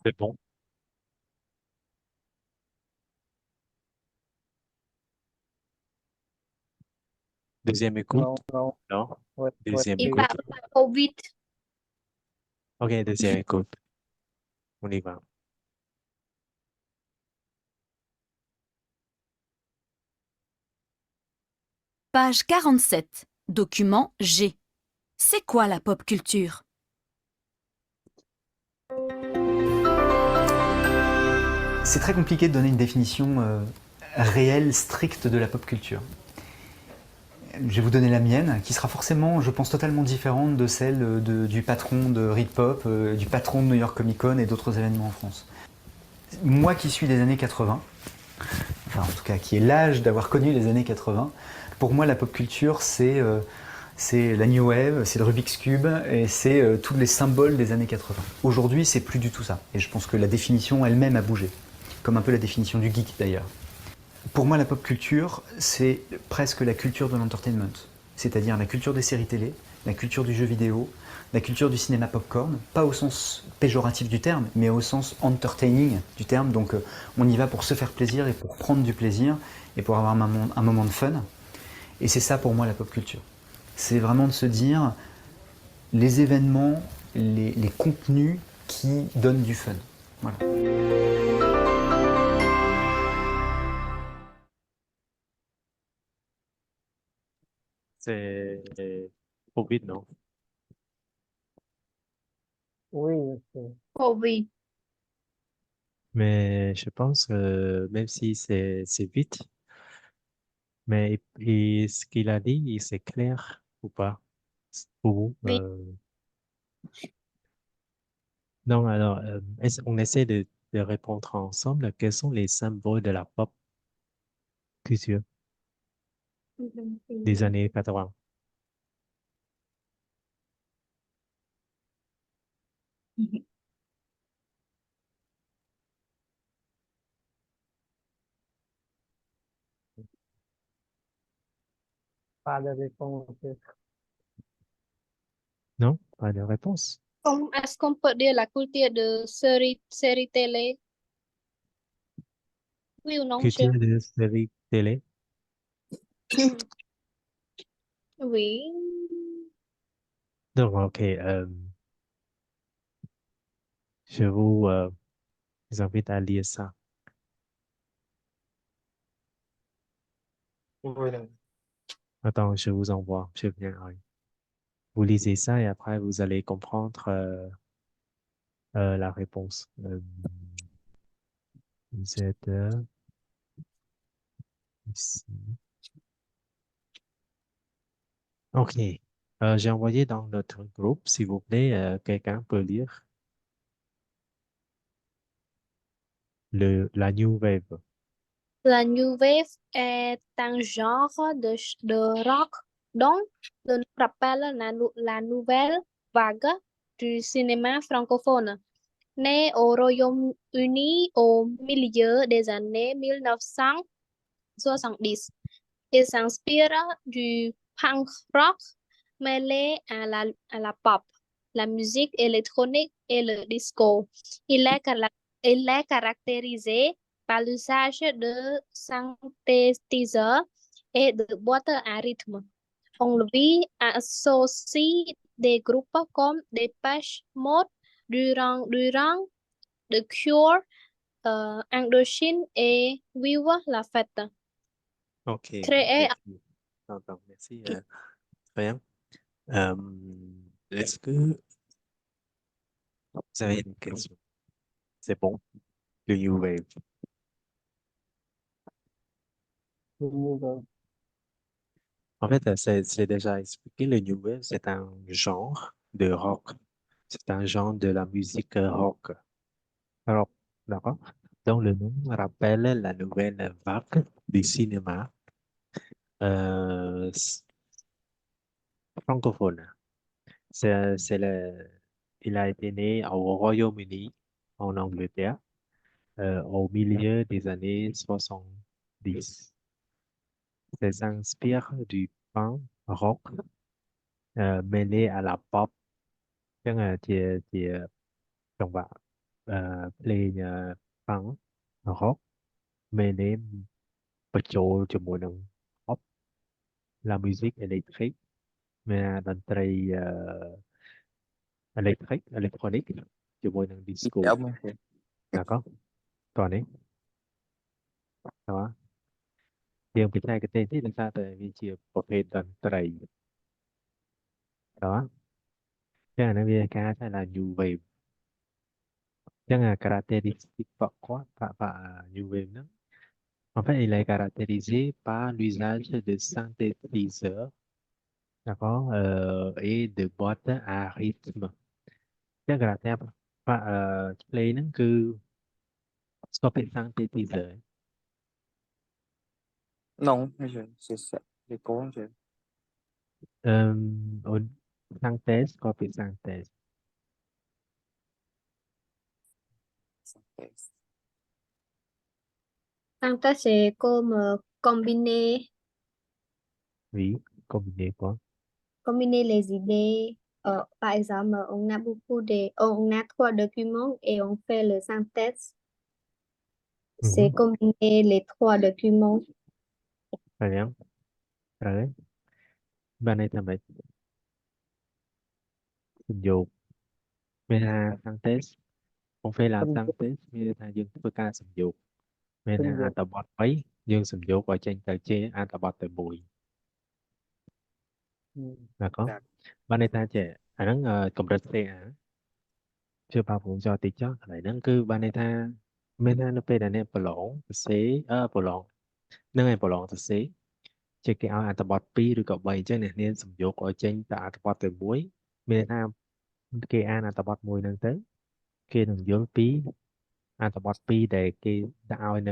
C'est bon. Deuxième écoute? Non, non. Non? Ouais, ouais. Deuxième Il écoute? parle pas Covid. OK, deuxième écoute. On y va. Page 47. Document G. C'est quoi la pop culture? C'est très compliqué de donner une définition réelle, stricte de la pop culture. Je vais vous donner la mienne, qui sera forcément, je pense, totalement différente de celle du patron de Ritpop, du patron de New York Comic Con et d'autres événements en France. Moi qui suis des années 80, enfin en tout cas qui ai l'âge d'avoir connu les années 80, pour moi la pop culture c'est la New Wave, c'est le Rubik's Cube et c'est tous les symboles des années 80. Aujourd'hui c'est plus du tout ça, et je pense que la définition elle-même a bougé, comme un peu la définition du geek d'ailleurs. Pour moi, la pop culture, c'est presque la culture de l'entertainment, c'est-à-dire la culture des séries télé, la culture du jeu vidéo, la culture du cinéma popcorn, pas au sens péjoratif du terme, mais au sens entertaining du terme. Donc on y va pour se faire plaisir et pour prendre du plaisir et pour avoir un moment de fun. Et c'est ça pour moi la pop culture. C'est vraiment de se dire les événements, les contenus qui donnent du fun. Voilà. C'est Covid, non? Oui, monsieur. Covid. Mais je pense que même si c'est vite, mais ce qu'il a dit, c'est clair ou pas pour vous? Oui. Non, alors, on essaie de répondre ensemble. Quels sont les symboles de la pop culture des années 80? Pas de réponse. Non? Pas de réponse. Est-ce qu'on peut dire la culture de série télé? Oui ou non, monsieur? Culture de série télé? Oui. Donc, OK. Je vous invite à lire ça. Attends, je vous envoie. Je viens. Oui. Vous lisez ça et après, vous allez comprendre la réponse. Vous êtes ici. OK. J'ai envoyé dans notre groupe, s'il vous plaît, quelqu'un peut lire la New Wave. La New Wave est un genre de rock dont le nom rappelle la nouvelle vague du cinéma francophone. Né au Royaume-Uni au milieu des années 1970, il s'inspire du punk rock mêlé à la pop, la musique électronique et le disco. Il est caractérisé par l'usage de synthétiseurs et de boîtes à rythme. On lui associe des groupes comme Depeche Mode, Duran, The Cure, Indochine et Viva la Fête. OK. Créé Merci. Attends, merci. Très bien. Euh, Est-ce que vous avez une question? C'est bon. Le New Wave. Le New Wave. En fait, c'est déjà expliqué. Le New Wave, c'est un genre de rock. C'est un genre de la musique rock. Alors, d'accord? Donc, le nom rappelle la nouvelle vague du cinéma francophone. Il a été né au Royaume-Uni, en Angleterre, au milieu des années 70. Ça s'inspire du punk rock mêlé à la pop. จังหวะเพลง punk rock ไม่ได้ประโจนจมูกหนึ่ง pop la musique électrique ดนตรีélectrique électronique จมูกหนึ่ง disco Dạ, ông ơi. d'accord ตอนนี้ đó เรียงไปใช้กันเต้นที่เป็นซาแต่วิเชียประเภทดนตรี đó chắc là nó về ca sẽ là new wave chắc là caractéristique par new wave đó. En fait, il est caractérisé par l'usage de synthétiseurs, d'accord, et de boîtes à rythme. Chắc là theo play nó cứ có cái synthétiseur. Non, c'est con, je. Au synthèse, có cái synthèse. Synthèse, c'est comme combiner, Oui, combiné quoi. combiner les idées. Par exemple, on a trois documents et on fait le synthèse. C'est Mhm. combiner les trois documents. Très bien. Rồi, bên này là mình dùng meta synthèse. Không phải là សំយោគ synthèse មានន័យថាយើងធ្វើការសំយោគ មាន សំ ថា យោ អ គ ត្ថបទ3យើងសំយោគឲ្យចេញទៅជាអត្ថបទតែមួយ d'accord Dạ. បានន័យថាចេះអាហ្នឹងកម្រិត chưa bao giờ cho lạiហ្នឹងគឺបានន័យថាមេណានៅពេលដែលអ្នកប្រឡងសរសេរប្រឡងនឹងឯងប្រឡងសរសេរជាគេឲ្យអត្ថបទ2ឬក៏3អញ្ចឹងអ្នកនាងសំយោគឲ្យចេញតែអត្ថបទ2មួយមានន័យថាគេអានអត្ថបទមួយហ្នឹងទៅគេនឹងយកពីអត្ថបទពី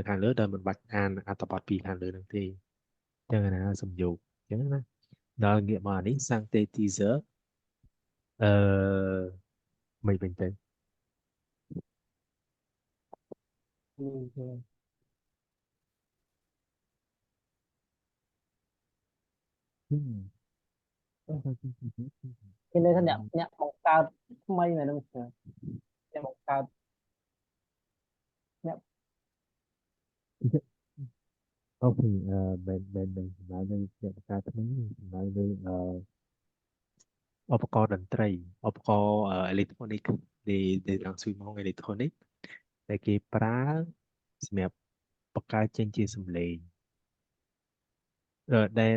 ខាងលើដែលមិនបាច់អានអត្ថបទពីខាងលើហ្នឹងទេអញ្ចឹងណាដល់ងាកមកនេះ synthétiseur មិនវិញទេ New Wave. Hmm. គេន័យថាអ្នកបង្កើតថ្មីមែនទេmonsieur? អ្នកបង្កើត អ្នក Ok, mình nói lên những cái thứ nói lên ឧបករណ៍តន្ត្រីឧបករណ៍អេឡិចត្រូនិកដែលទាំងស្វីម៉ងអេឡិចត្រូនិកដែលគេប្រើសម្រាប់បង្កើតចេញជាសំឡេង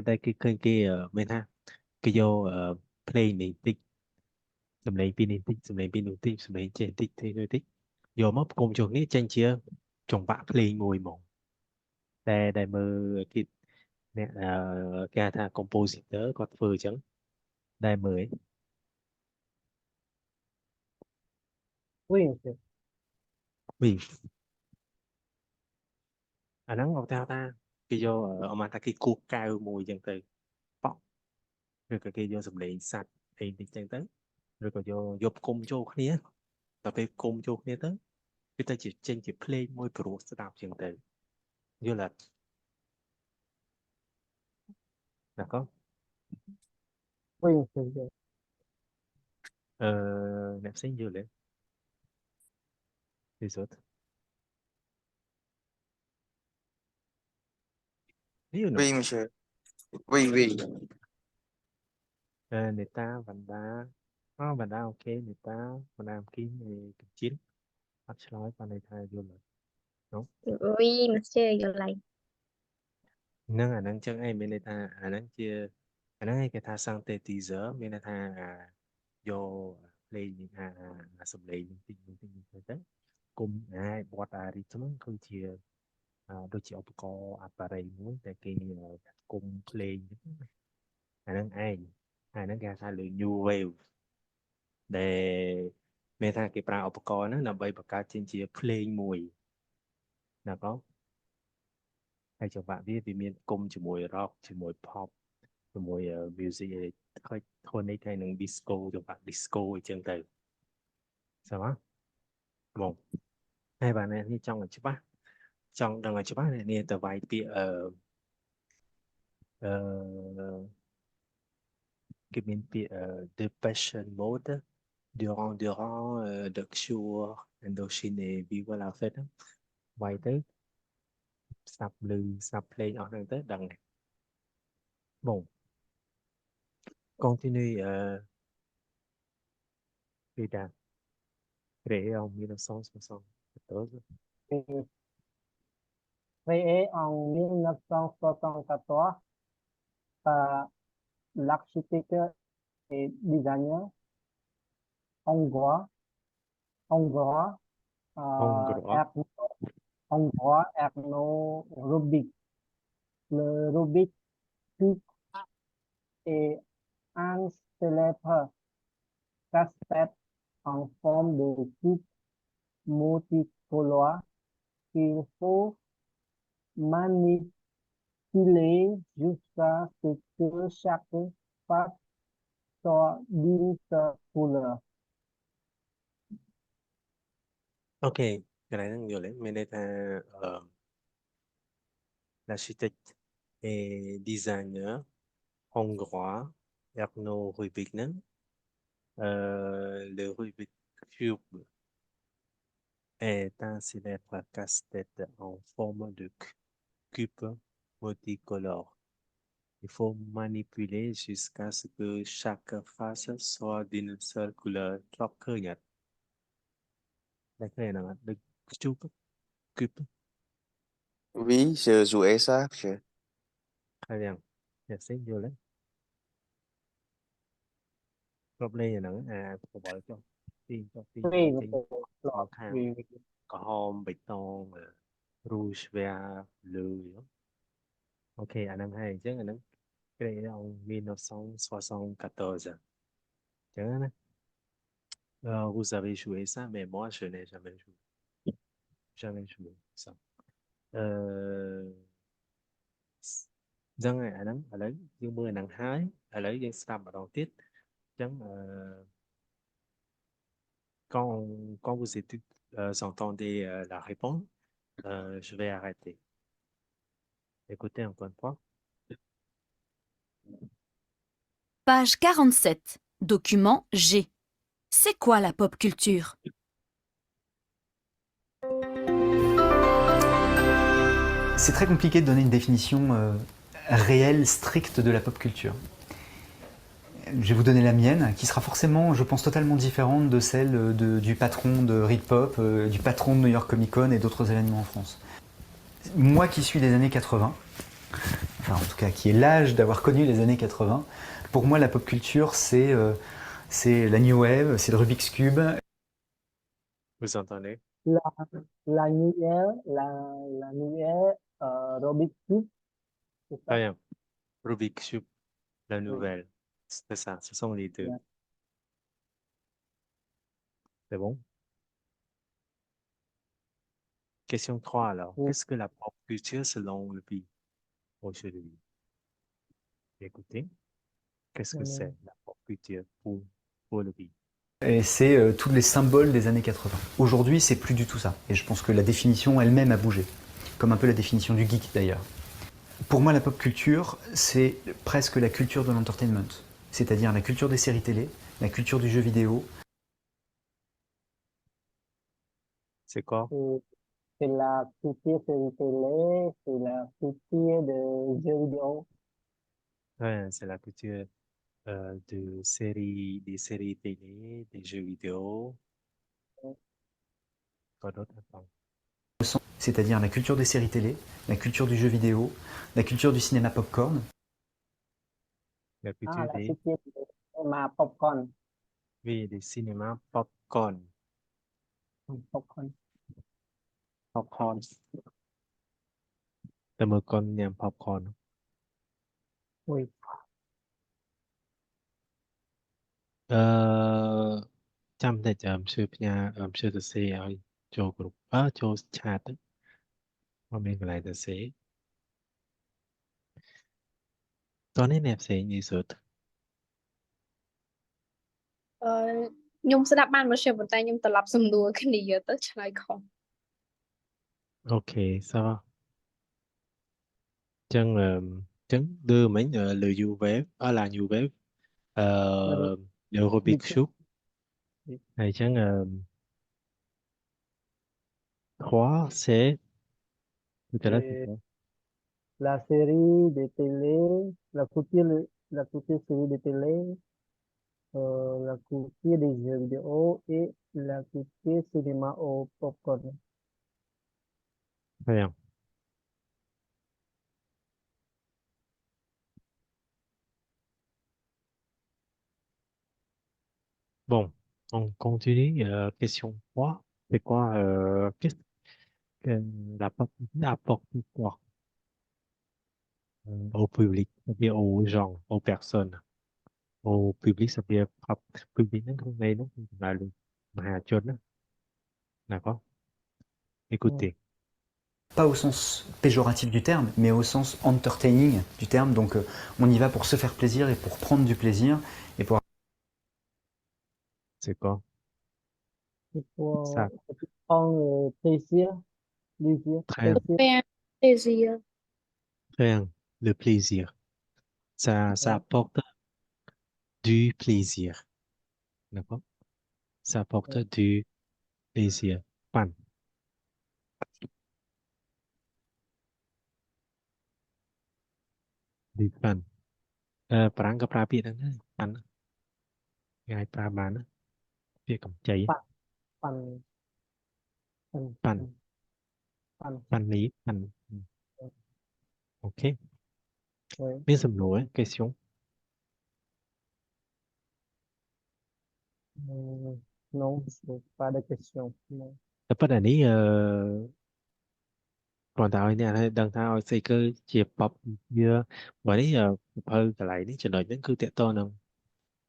ដែលគេឃើញគេមានថាគេយកភ្លេងនេះតិចសំឡេងពីនេះតិចសំឡេងពីនោះតិចសំឡេងចេះតិចតិចតិចយកមកផ្គុំចូលគ្នាចេញជាចង្វាក់ភ្លេងមួយហ្មងដែលមើលគេអ្នកគេហៅថា compositor គាត់ធ្វើអញ្ចឹងដែលមើល Oui, monsieur. វិញ អាហ្នឹងឧទាហរណ៍ថាគេយកអមថាគេគោះកៅមួយអញ្ចឹងទៅប៉ក់ឬក៏គេយកសម្លេងសัตว์អីតិចអញ្ចឹងទៅឬក៏យកផ្គុំចូលគ្នាដល់ពេលផ្គុំចូលគ្នាទៅវាទៅជាចេញជាភ្លេងមួយព្រោះស្ដាប់អញ្ចឹងទៅយល់អត់ណាកូន Oui, monsieur. អ្នកផ្សេងយល់ទេទីសុទ្ធយល់ Oui, monsieur. Oui, oui. នេតាវណ្ដាវណ្ដាអូខេនេតាវណ្ដាគីកជីនអត់ឆ្លើយបានន័យថាយល់អត់ Oui, monsieur, you like. ហ្នឹងអាហ្នឹងចឹងឯងមានន័យថាអាហ្នឹងជាអាហ្នឹងឯងគេថា synthesizer មានន័យថាយកភ្លេងសំឡេងបន្តិចទៅគុំបត់រីทึមគឺជាដូចជាឧបករណ៍អបរិយមួយដែលគេគុំភ្លេងអាហ្នឹងឯងហ្នឹងគេថាលើ new wave ដែលមានថាគេប្រើឧបករណ៍ហ្នឹងដើម្បីបង្កើតជាភ្លេងមួយណាបងហើយចង្វាក់វាមានគុំជាមួយ rock ជាមួយ pop ជាមួយ music electronic ហើយនឹង disco ចង្វាក់ disco អញ្ចឹងទៅស្អាតបងហើយបាទអ្នកនេះចង់ឲ្យច្បាស់ចង់ដឹងឲ្យច្បាស់អ្នកនេះទៅវាយពាក្យគេមានពាក្យ the passion mode durant the cure Indochine et Viva la fête វាយទៅស្ដាប់ឮស្ដាប់ភ្លេងអស់ហ្នឹងទៅដឹងបង continue Vida créé en 1974 Créé en 1974 par l'architecte et designer hongrois hongrois Erno Rubik. Le Rubik Cube est un célèbre casse-tête en forme de cube multicolore qu'il faut manipuler jusqu'à ce que chaque face soit d'une seule couleur. Ok, cái này nó nhiều lắm, mình đây là l'architecte et designer hongrois Erno Rubik. Le Rubik Cube est un célèbre casse-tête en forme de cube multicolore. Il faut manipuler jusqu'à ce que chaque face soit d'une seule couleur. Chọc khơi nhật. Đây cái này là the cube. Oui, je jouais ça, monsieur. Très bien. Merci, vô lấy. Cọp lê là có bỏ cho tiên Oui, tiên monsieur. khang Oui, oui. có hôm bịch tông rouge vert bleu. Ok, anh năm hai chứ anh năm cái này ông 1974. Chẳng hạn vous avez joué ça, mais moi je n'ai jamais joué. Jamais joué ça. Dân này anh nắm ở đấy dương mưa nắng hái ở đấy dân sầm ở đầu tiết chẳng quand vous entendez la réponse je vais arrêter écoutez encore une fois. Page 47, document G. C'est quoi la pop culture? C'est très compliqué de donner une définition réelle, stricte de la pop culture. Je vais vous donner la mienne, qui sera forcément, je pense, totalement différente de celle du patron de Read Pop, du patron de New York Comic Con et d'autres événements en France. Moi qui suis des années 80, enfin en tout cas qui ai l'âge d'avoir connu les années 80, pour moi la pop culture c'est la New Wave, c'est le Rubik's Cube. Vous entendez? La, la lumière, la lumière, Rubik's Cube, c'est Très ça? bien. Rubik Cube, la Oui. nouvelle. C'est ça, ce sont les deux. Ouais. C'est bon? Question 3 alors. Oui. Qu'est-ce que la pop culture selon le pays aujourd'hui? Écoutez, qu'est-ce que c'est la pop culture pour le pays? Et c'est tous les symboles des années 80. Aujourd'hui, c'est plus du tout ça. Et je pense que la définition elle-même a bougé. Comme un peu la définition du geek d'ailleurs. Pour moi, la pop culture, c'est presque la culture de l'entertainment. C'est-à-dire la culture des séries télé, la culture du jeu vidéo. C'est quoi? C'est la culture série télé, c'est la culture de jeux vidéo. Ouais, c'est la culture des séries télé, des jeux vidéo. Quoi d'autre? Attends. C'est-à-dire la culture des séries télé, la culture du jeu vidéo, la culture du cinéma popcorn. La Ah, culture la des, culture de cinéma popcorn. oui, des cinémas popcorn. Popcorn. Popcorn. Tao mời con nhắm popcorn. Oui. Chămតែចាំជឿផ្ញើជឿទៅសេឲ្យចូលគ្រប់ចូលឆាតទៅមកមានកន្លែងទៅសេតោះនេះអ្នកផ្សេងនិយាយសួរ ខ្ញុំស្ដាប់បានមកជាប៉ុន្តែខ្ញុំត្រឡប់សំណួរគ្នាទៅឆ្លើយខុស អូខេសោះចឹងđưa mình le UWave la New Wave le Rubik Cube hay chẳng khóa sẽ tôi là Et la série de télé, la culture série de télé, la culture des jeux vidéo et la culture cinéma au popcorn. très bien. Bon, on continue. Question 3. C'est quoi qu'est-ce que apporte quoi au public, c'est-à-dire aux gens, aux personnes, au public, c'est-à-dire public nó không đây nó không là luôn mà chôn đó. D'accord? Écoutez, Pas au sens péjoratif du terme, mais au sens entertaining du terme. Donc on y va pour se faire plaisir et pour prendre du plaisir et pour... c'est quoi C'est ça? pour prendre plaisir, plaisir, Très bien, plaisir. faire plaisir. très bien. Le plaisir. Ça Ouais. apporte du plaisir. D'accord? Ça apporte Ouais. du plaisir. Fun. Du fun. ប្រាំងក៏ប្រើពាក្យហ្នឹងដែរ fun គេអាចប្រើបានណាពាក្យកម្ចី Fun, fun, fun, fun fun. fun នេះ fun អូខេ Ouais. មានសំណួរ question Non, c'est pas de question. Non. តែប៉ុន្តែនេះគ្រាន់តែឲ្យអ្នកដឹងថាឲ្យស្អីគឺជា pop វាបើនេះភៅកន្លែងនេះចំណុចហ្នឹងគឺតកតនឹង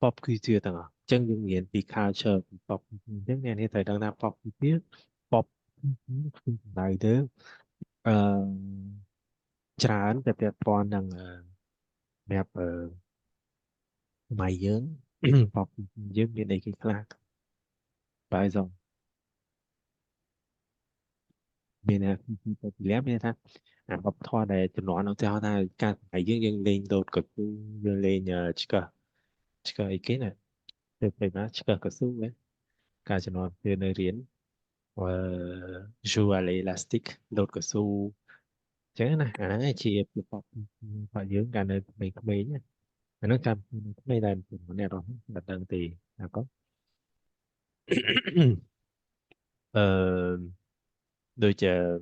pop culture ទាំងអស់អញ្ចឹងយើងរៀនពី culture ពី pop អញ្ចឹងអ្នកនេះត្រូវដឹងថា pop culture pop គឺសំដៅទៅអឺច្រើនតែពាក់ព័ន្ធនឹងសម្រាប់សម័យយើង pop យើងមានអីគេខ្លះបែរxongមានpopular មានថាអាវប្បធម៌ដែលជំនាន់នោះទៅថាការសម័យយើងលេងដូតកស៊ូយើងលេងឆ្កឹះអីគេណាទៅពេលណាឆ្កឹះកស៊ូហ្នឹងការជំនាន់ពេលនៅរៀនjoue à l'élastique ដូតកស៊ូ Chẳng nè, chị phải dưỡng cả nơi mình không biết nhé. Nó cầm mấy lần này rồi, đặt đơn tiền là có. Ờ, đôi chờ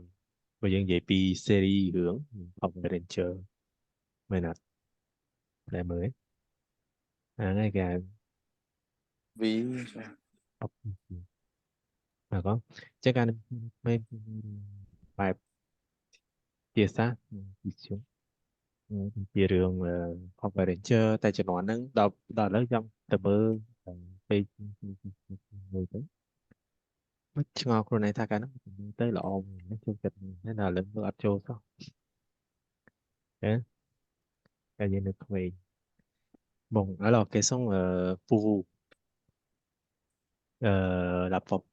bây giờ vậy pi series hướng học Adventure mày nè lại mới ngay cả Ví học là có chắc anh mấy bài chia sát xuống chia đường học Adventure tại cho nó nâng đọc đọc lớp trong tập bơไปngười tới mất ngọc rồi này ta cả nó tới lọ nó chung kịch thế nào lên vừa cho sao đấy cái gì được vậy bon alors quels sont pour vous la pop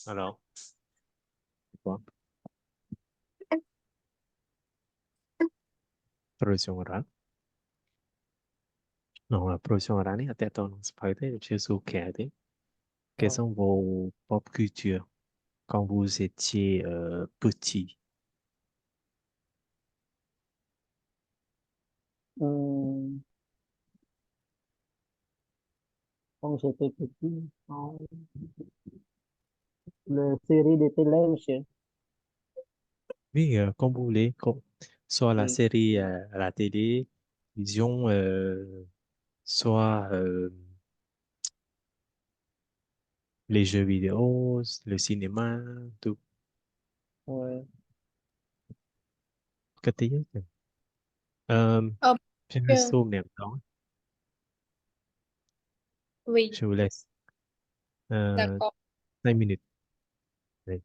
alors quoi production orale non la production orale này tại tôi phải thế chưa su kể thế quelles sont vos pop culture quand vous étiez petit Ừm, Quand j'étais petit, le série de télé, monsieur. oui comme vous voulez soit la ừ. série à la télé disons soit les jeux vidéo le cinéma tout Ouais. cái tí euh, Ờ, je me chưa. souviens pas Oui, je vous laisse euh, d'accord. 5 minutes. Oui.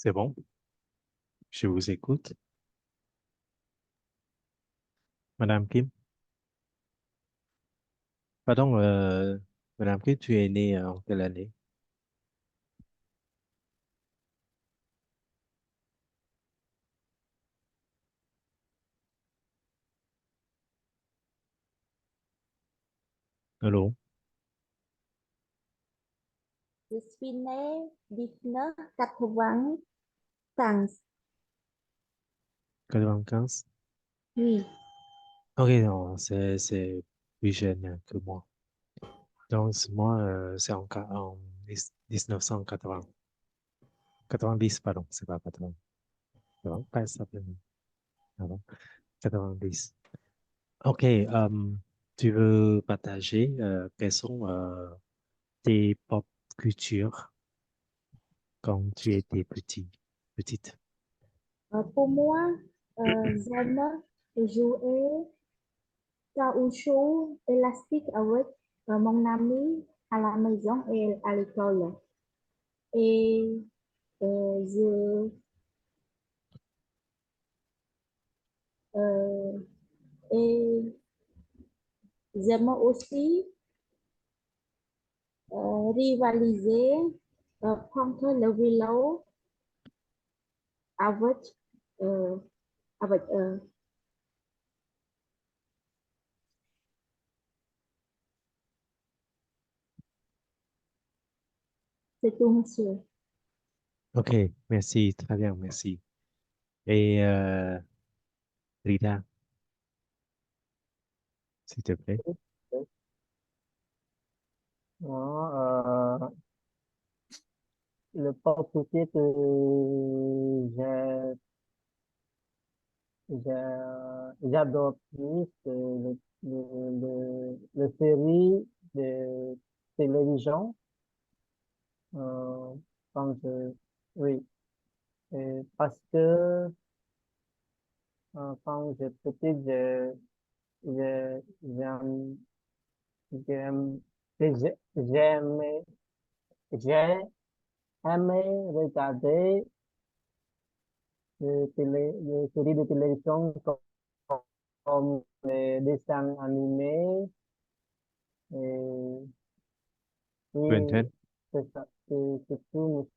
C'est bon, je vous écoute. Madame Kim, pardon, Madame Kim, tu es née en quelle année? Allô? Je suis née 1995. 95? Oui. Ok, non, c'est plus jeune que moi. Donc, moi, c'est en 19 1980. 90, pardon, c'est pas 80. Non, pas simplement. Pardon, 90. OK, tu veux partager quelles sont tes pop cultures quand tu étais petite? Pour moi, j'aime jouer caoutchouc élastique avec mon ami à la maison et à l'école. Et je euh, et j'aime aussi rivaliser contre le vélo avec euh, avec c'est tout, monsieur. OK, merci, très bien, merci. Et Rita, s'il te plaît. Đó, le pop culture que j'ai j'adore plus le série de télévision euh, quand oui parce que quand j'étais petit j'aime j'aime j'aimais j'ai aimé regarder les séries de télévision comme les dessins animés et Ben oui 10. c'est ça c'est tout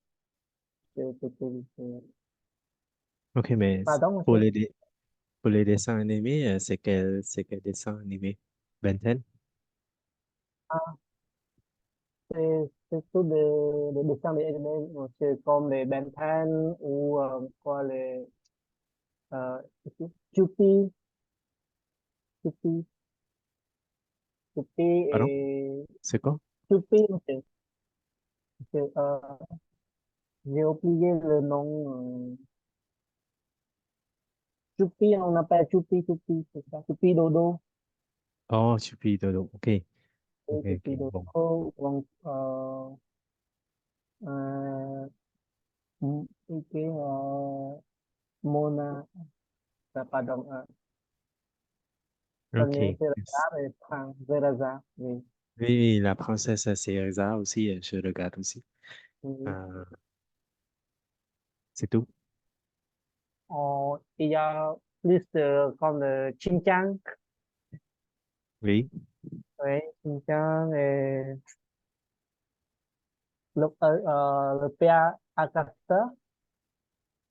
OK, mais pardon pour monsieur. pour les dessins animés, c'est quel dessin animé? Ben 10? Ah, c'est tout des dessins animés monsieur, comme les Ben 10 ou quoi les euh, Choupi Choupi Choupi Pardon? et C'est quoi? Choupi monsieur. J'ai oublié le nom Choupi on appelle Choupi Choupi c'est ça Choupi Dodo. Oh, Choupi Dodo. OK, Oui, OK, OK. Choupi Bon. Dodo donc euh, ok Mona pardon Sonia OK. Yes. Sherazade et Frank Sherazade oui. Oui, oui, la princesse Céreza aussi, je regarde aussi. Oui. Euh, c'est tout? Il y a plus comme le Shin-chan Oui, oui Shin-chan et le père Akasta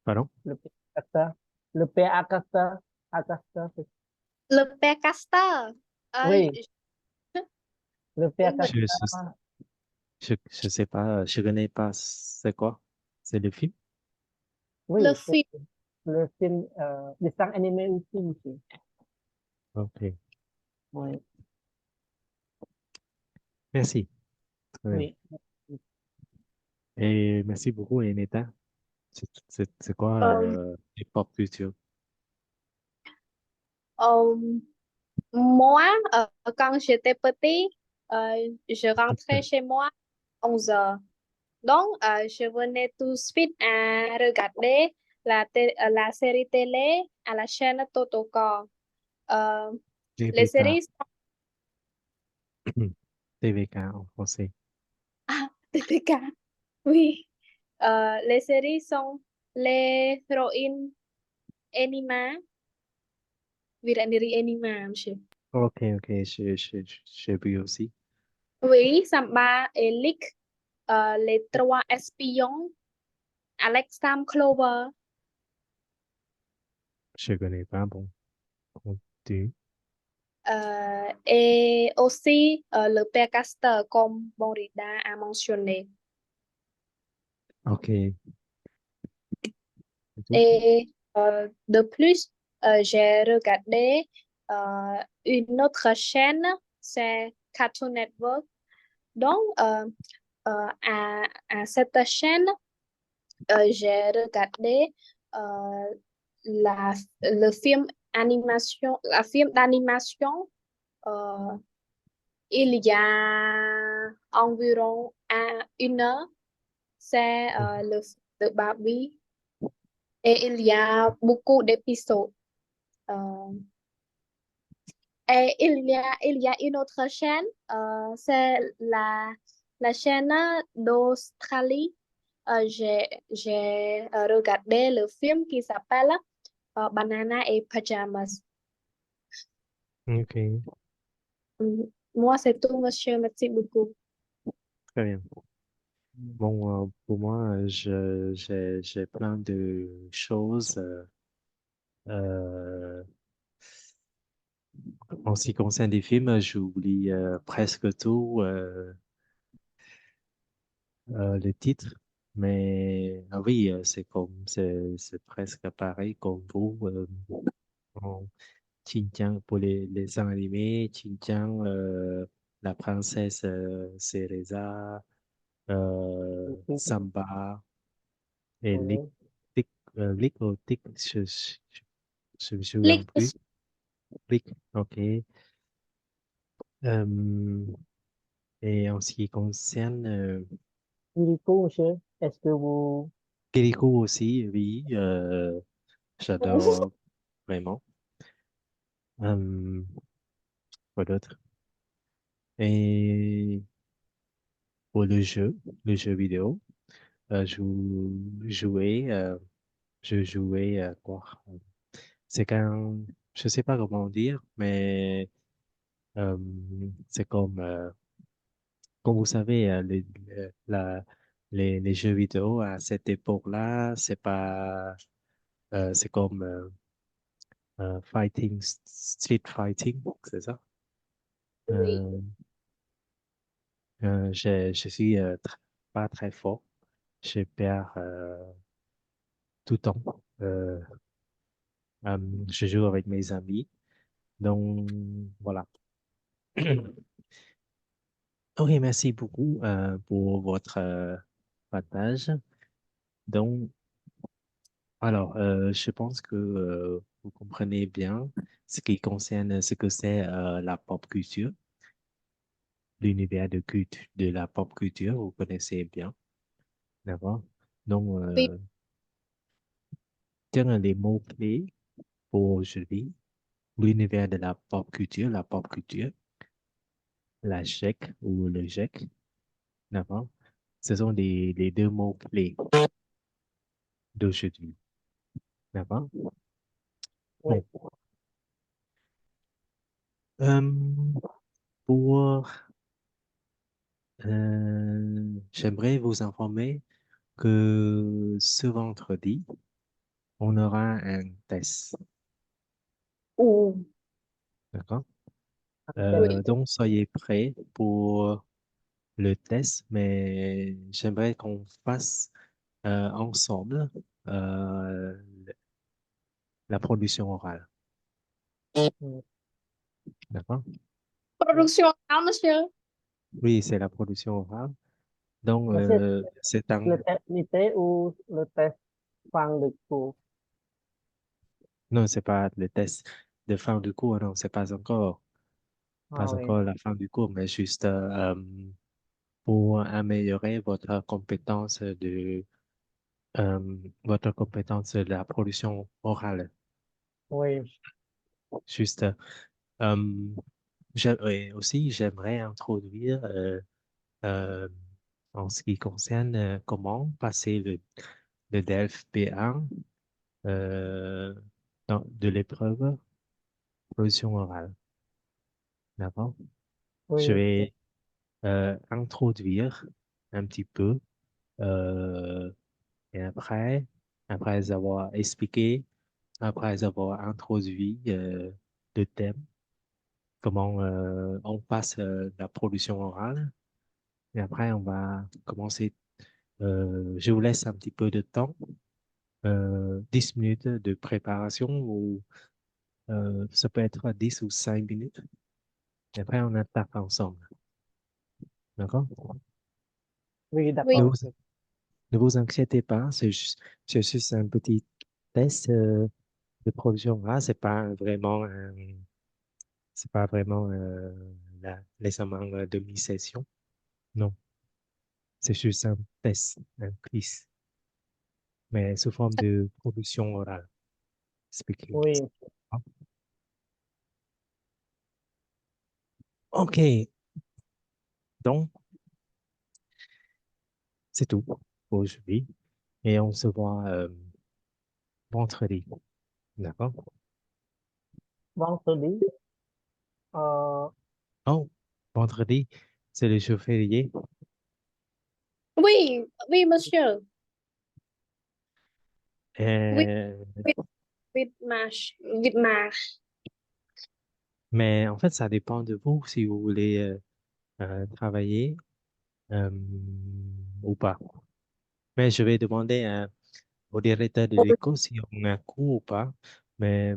pardon? le père Akasta le père Akasta Akasta Le père Castor. oui le père Oui, Je, Akasta je sais pas, je connais pas c'est quoi? C'est le film? le oui c'est film. le film dessin animé aussi. OK. Oui, Merci. Très bien. oui. Et merci beaucoup, Eneta. C'est quoi Euh, les pop culture? euh, Moi, quand j'étais petit, je rentrais chez moi à 11 heures. Donc, je venais tout de suite à regarder la série télé à la chaîne Totocor. Euh, les TVK. séries TVK en français. ah, TPK, oui. Les séries sont les héroïnes Enima, Virandiri Enima, monsieur. OK, OK, j'ai vu aussi. Oui, Samba et Lick, les trois espions, Alex Sam Clover, Je connais pas. Bon, continue. et aussi le père Castor, comme Borida a mentionné. OK, c'est tout. Et de plus, j'ai regardé une autre chaîne, c'est Cartoon Network. Donc, À cette chaîne, j'ai regardé la, le film animation, la film d'animation. euh, il y a environ une heure, c'est le film de Barbie et il y a beaucoup d'épisodes. Euh, et il y a une autre chaîne, c'est la chaîne d'Australie. J'ai regardé le film qui s'appelle Banana et Pajamas. Ok, Moi, c'est tout, monsieur. Merci beaucoup. très bien. Bon, pour moi, j'ai plein de choses. Euh, En ce qui concerne les films, j'oublie presque tout le titre, mais ah oui, c'est presque pareil comme vous. En Xinjiang, pour les dessins animés, Xinjiang, la princesse Cereza, Ici, Samba et Lick, oui. Tic, Lick ou Tic, je me souviens Click. plus. Lick, ok. Euh, et en ce qui concerne Kirikou, monsieur, est-ce que vous... Kirikou aussi, oui, j'adore vraiment. Euh, quoi d'autre? Et pour le jeu vidéo, je jouais, je jouais à quoi? C'est quand, je sais pas comment dire, mais euh, c'est comme vous savez, les jeux vidéo à cette époque-là, c'est pas, c'est comme street fighting, c'est ça? Oui. Euh, je suis pas très fort. Je perds tout le temps. Euh, euh, je joue avec mes amis. Donc, voilà. Oui, merci beaucoup pour votre partage. Donc, alors, je pense que vous comprenez bien ce qui concerne ce que c'est la pop culture, l'univers de la pop culture, vous connaissez bien, d'accord? Donc, Oui. tiens les mots-clés pour aujourd'hui, l'univers de la pop culture, la GEC ou le GEC, d'accord? Ce sont les deux mots-clés d'aujourd'hui, d'accord? Oui, Bon, euh, pour, j'aimerais vous informer que ce vendredi, on aura un test, Ou, d'accord? oui. Donc, soyez prêts pour le test, mais j'aimerais qu'on fasse ensemble euh, la production orale, oui. d'accord? Production, hein, monsieur? Oui, c'est la production orale. Donc, Monsieur, c'est un... le test unité ou le test fin de cours? Non, c'est pas le test de fin du cours, non, c'est Ah pas oui, encore la fin du cours, mais juste pour améliorer votre compétence de la production orale. oui, Juste, euh, et aussi, j'aimerais introduire euh, en ce qui concerne comment passer le DELF B1 euh, de l'épreuve production orale. D'accord? Je oui, vais introduire un petit peu euh, et après avoir expliqué, après avoir introduit le thème, comment on passe la production orale, et après on va commencer. Je vous laisse un petit peu de temps, 10 minutes de préparation ou ça peut être 10 ou 5 minutes. Et après, on attaque ensemble. D'accord? Oui, Ne d'accord. vous, ne vous inquiétez pas, c'est juste un petit test de production. Là, c'est pas vraiment l'examen de mi-session. Non, c'est juste un test, un quiz, mais sous forme de production orale, speaking. Oui, Ok, donc c'est tout pour aujourd'hui et on se voit vendredi, d'accord? vendredi. Euh, Oh, vendredi, c'est le jour férié. Oui, oui, monsieur. Oui, Euh, with marche, with marche. mais en fait, ça dépend de vous si vous voulez travailler euh, ou pas. Mais je vais demander au directeur de l'école si on a cours ou pas. Mais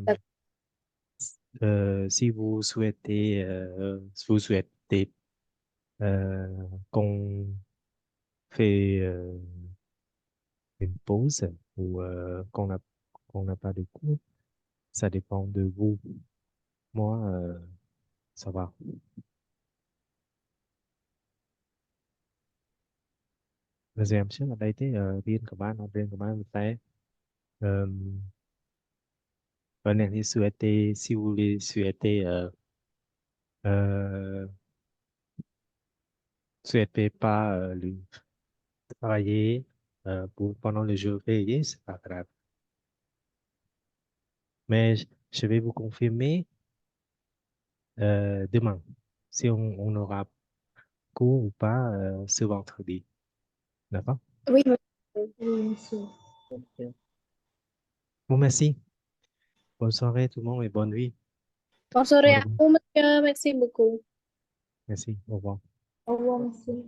si vous souhaitez qu'on fait une pause ou qu'on n'a pas de cours, ça dépend de vous. Moi, ça va. Bây giờ em sẽ ở đây tới viên của bạn, viên của bạn sẽ vấn đề thì souhaiter, si vous voulez souhaiter souhaitez pas travailler pendant le jour férié, c'est pas grave. Mais je vais vous confirmer demain si on aura cours ou pas ce vendredi. D'accord? Oui, monsieur. Oui, monsieur. ok. Bon, merci. Bonne soirée tout le monde et bonne nuit. Bonne soirée Au à revoir. vous, monsieur. Merci beaucoup. Merci. Au revoir. Au revoir, monsieur.